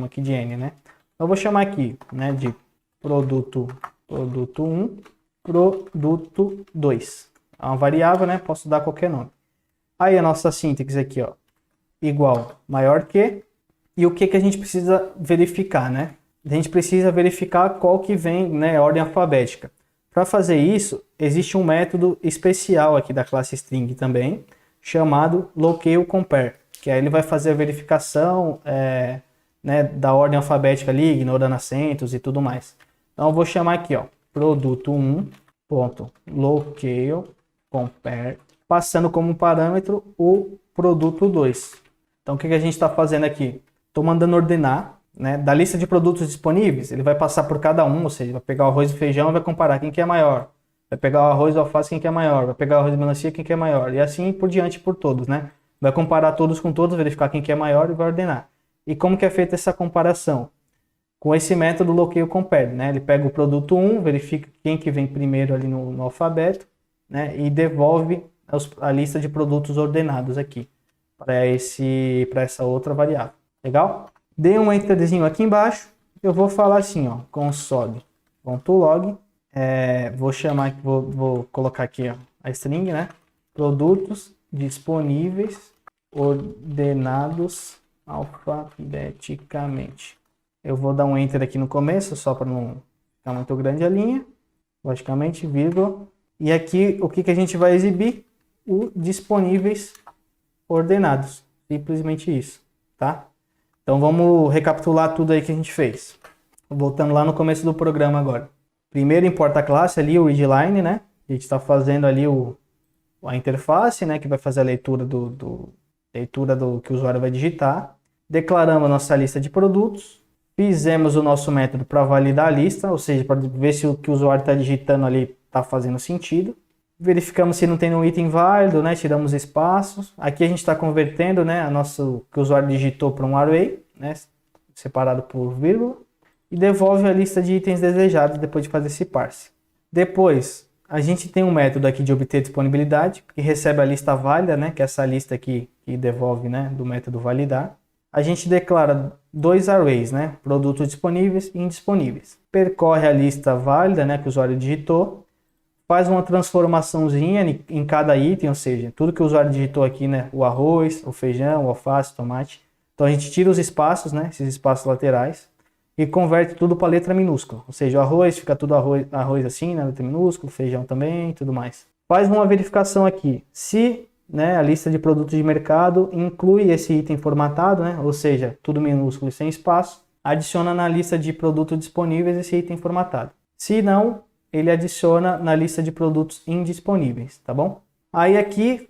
aqui de N, né? Eu vou chamar aqui, né? De produto 1, produto 2. É uma variável, né? Posso dar qualquer nome. Aí a nossa síntese aqui, ó. Igual, maior que. E o que a gente precisa verificar, né? A gente precisa verificar qual que vem, né? Ordem alfabética. Para fazer isso, existe um método especial aqui da classe string também, chamado localCompare, que aí ele vai fazer a verificação né, da ordem alfabética ali, ignorando acentos e tudo mais. Então eu vou chamar aqui, ó, produto1.localCompare, passando como parâmetro o produto 2. Então o que a gente está fazendo aqui? Estou mandando ordenar, né, da lista de produtos disponíveis, ele vai passar por cada um, ou seja, vai pegar o arroz e o feijão e vai comparar quem que é maior. Vai pegar o arroz e o alface, quem que é maior. Vai pegar o arroz e melancia, quem que é maior. E assim por diante por todos, né? Vai comparar todos com todos, verificar quem que é maior e vai ordenar. E como que é feita essa comparação? Com esse método localCompare, né? Ele pega o produto 1, verifica quem que vem primeiro ali no alfabeto, né? E devolve a lista de produtos ordenados aqui para essa outra variável. Legal? Dei um enterzinho aqui embaixo. Eu vou falar assim, ó, console.log. Vou colocar aqui, ó, a string, né? Produtos disponíveis ordenados alfabeticamente. Eu vou dar um enter aqui no começo, só para não ficar muito grande a linha. Logicamente, vírgula. E aqui, o que a gente vai exibir? O disponíveis ordenados. Simplesmente isso, tá? Então, vamos recapitular tudo aí que a gente fez. Voltando lá no começo do programa agora. Primeiro importa a classe ali, o readline, né? A gente está fazendo ali a interface, né? Que vai fazer a leitura do que o usuário vai digitar. Declaramos a nossa lista de produtos. Fizemos o nosso método para validar a lista, ou seja, para ver se o que o usuário está digitando ali está fazendo sentido. Verificamos se não tem nenhum item válido, né? Tiramos espaços. Aqui a gente está convertendo, né? Que o usuário digitou para um array, né? Separado por vírgula. E devolve a lista de itens desejados depois de fazer esse parse. Depois, a gente tem um método aqui de obter disponibilidade, que recebe a lista válida, né? Que é essa lista aqui que devolve, né? Do método validar. A gente declara dois arrays, né? Produtos disponíveis e indisponíveis. Percorre a lista válida, né? Que o usuário digitou. Faz uma transformaçãozinha em cada item, ou seja, tudo que o usuário digitou aqui, né? O arroz, o feijão, o alface, o tomate. Então a gente tira os espaços, né? Esses espaços laterais. E converte tudo para letra minúscula. Ou seja, o arroz fica tudo arroz assim, né? Letra minúscula, feijão também, tudo mais. Faz uma verificação aqui. Se, né, a lista de produtos de mercado inclui esse item formatado, né? Ou seja, tudo minúsculo e sem espaço. Adiciona na lista de produtos disponíveis esse item formatado. Se não, ele adiciona na lista de produtos indisponíveis, tá bom? Aí aqui,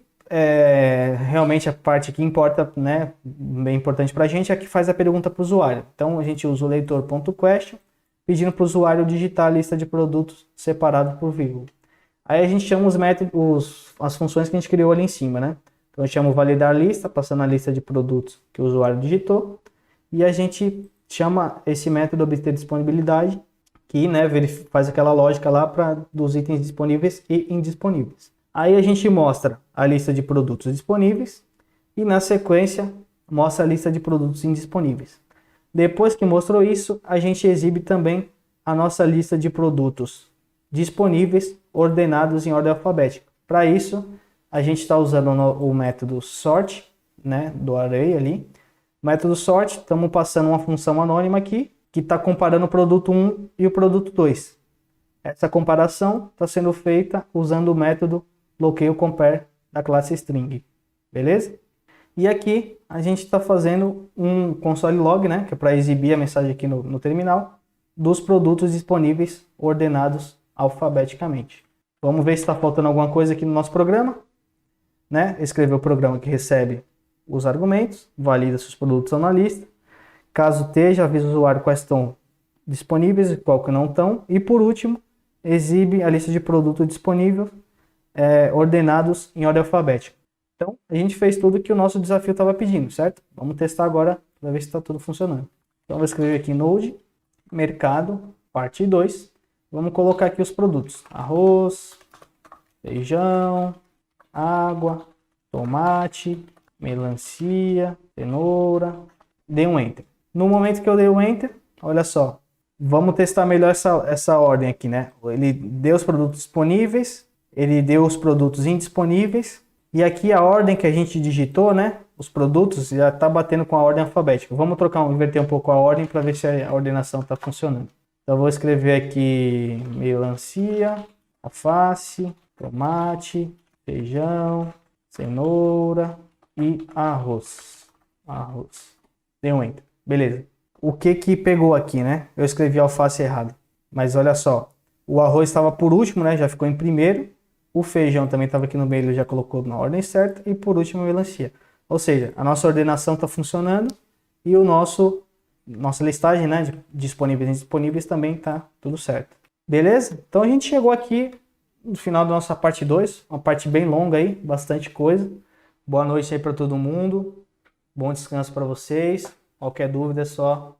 realmente a parte que importa, né, bem importante para a gente, é que faz a pergunta para o usuário. Então a gente usa o leitor.question, pedindo para o usuário digitar a lista de produtos separado por vírgula. Aí a gente chama os métodos, as funções que a gente criou ali em cima, né? Então eu chamo validar lista, passando a lista de produtos que o usuário digitou, e a gente chama esse método obter disponibilidade, que, né, faz aquela lógica lá dos itens disponíveis e indisponíveis. Aí a gente mostra a lista de produtos disponíveis e na sequência mostra a lista de produtos indisponíveis. Depois que mostrou isso, a gente exibe também a nossa lista de produtos disponíveis ordenados em ordem alfabética. Para isso, a gente está usando o método sort, né, do array ali. Método sort, estamos passando uma função anônima aqui, que está comparando o produto 1 e o produto 2. Essa comparação está sendo feita usando o método locateCompare da classe string. Beleza? E aqui a gente está fazendo um console log, né, que é para exibir a mensagem aqui no terminal, dos produtos disponíveis ordenados alfabeticamente. Vamos ver se está faltando alguma coisa aqui no nosso programa. Né? Escrever o programa que recebe os argumentos, valida se os produtos estão na lista. Caso esteja, avisa o usuário quais estão disponíveis e qual que não estão. E por último, exibe a lista de produtos disponíveis ordenados em ordem alfabética. Então, a gente fez tudo que o nosso desafio estava pedindo, certo? Vamos testar agora para ver se está tudo funcionando. Então, vou escrever aqui Node, mercado, parte 2. Vamos colocar aqui os produtos. Arroz, feijão, água, tomate, melancia, cenoura. Dei um Enter. No momento que eu dei o Enter, olha só. Vamos testar melhor essa ordem aqui, né? Ele deu os produtos disponíveis, ele deu os produtos indisponíveis. E aqui a ordem que a gente digitou, né? Os produtos já está batendo com a ordem alfabética. Vamos inverter um pouco a ordem para ver se a ordenação está funcionando. Então eu vou escrever aqui melancia, alface, tomate, feijão, cenoura e arroz. Dei um Enter. Beleza. O que pegou aqui, né? Eu escrevi alface errado. Mas olha só. O arroz estava por último, né? Já ficou em primeiro. O feijão também estava aqui no meio, ele já colocou na ordem certa. E por último a melancia. Ou seja, a nossa ordenação está funcionando. E nossa listagem, né? De disponíveis e indisponíveis também está tudo certo. Beleza? Então a gente chegou aqui no final da nossa parte 2, uma parte bem longa aí, bastante coisa. Boa noite aí para todo mundo, bom descanso para vocês. Qualquer dúvida é só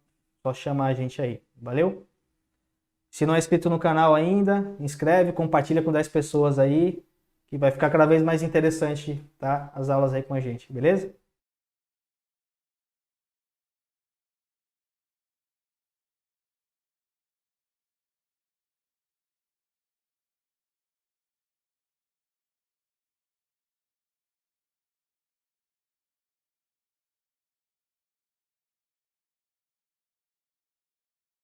chamar a gente aí, valeu? Se não é inscrito no canal ainda, inscreve, compartilha com 10 pessoas aí, que vai ficar cada vez mais interessante, tá? As aulas aí com a gente, beleza?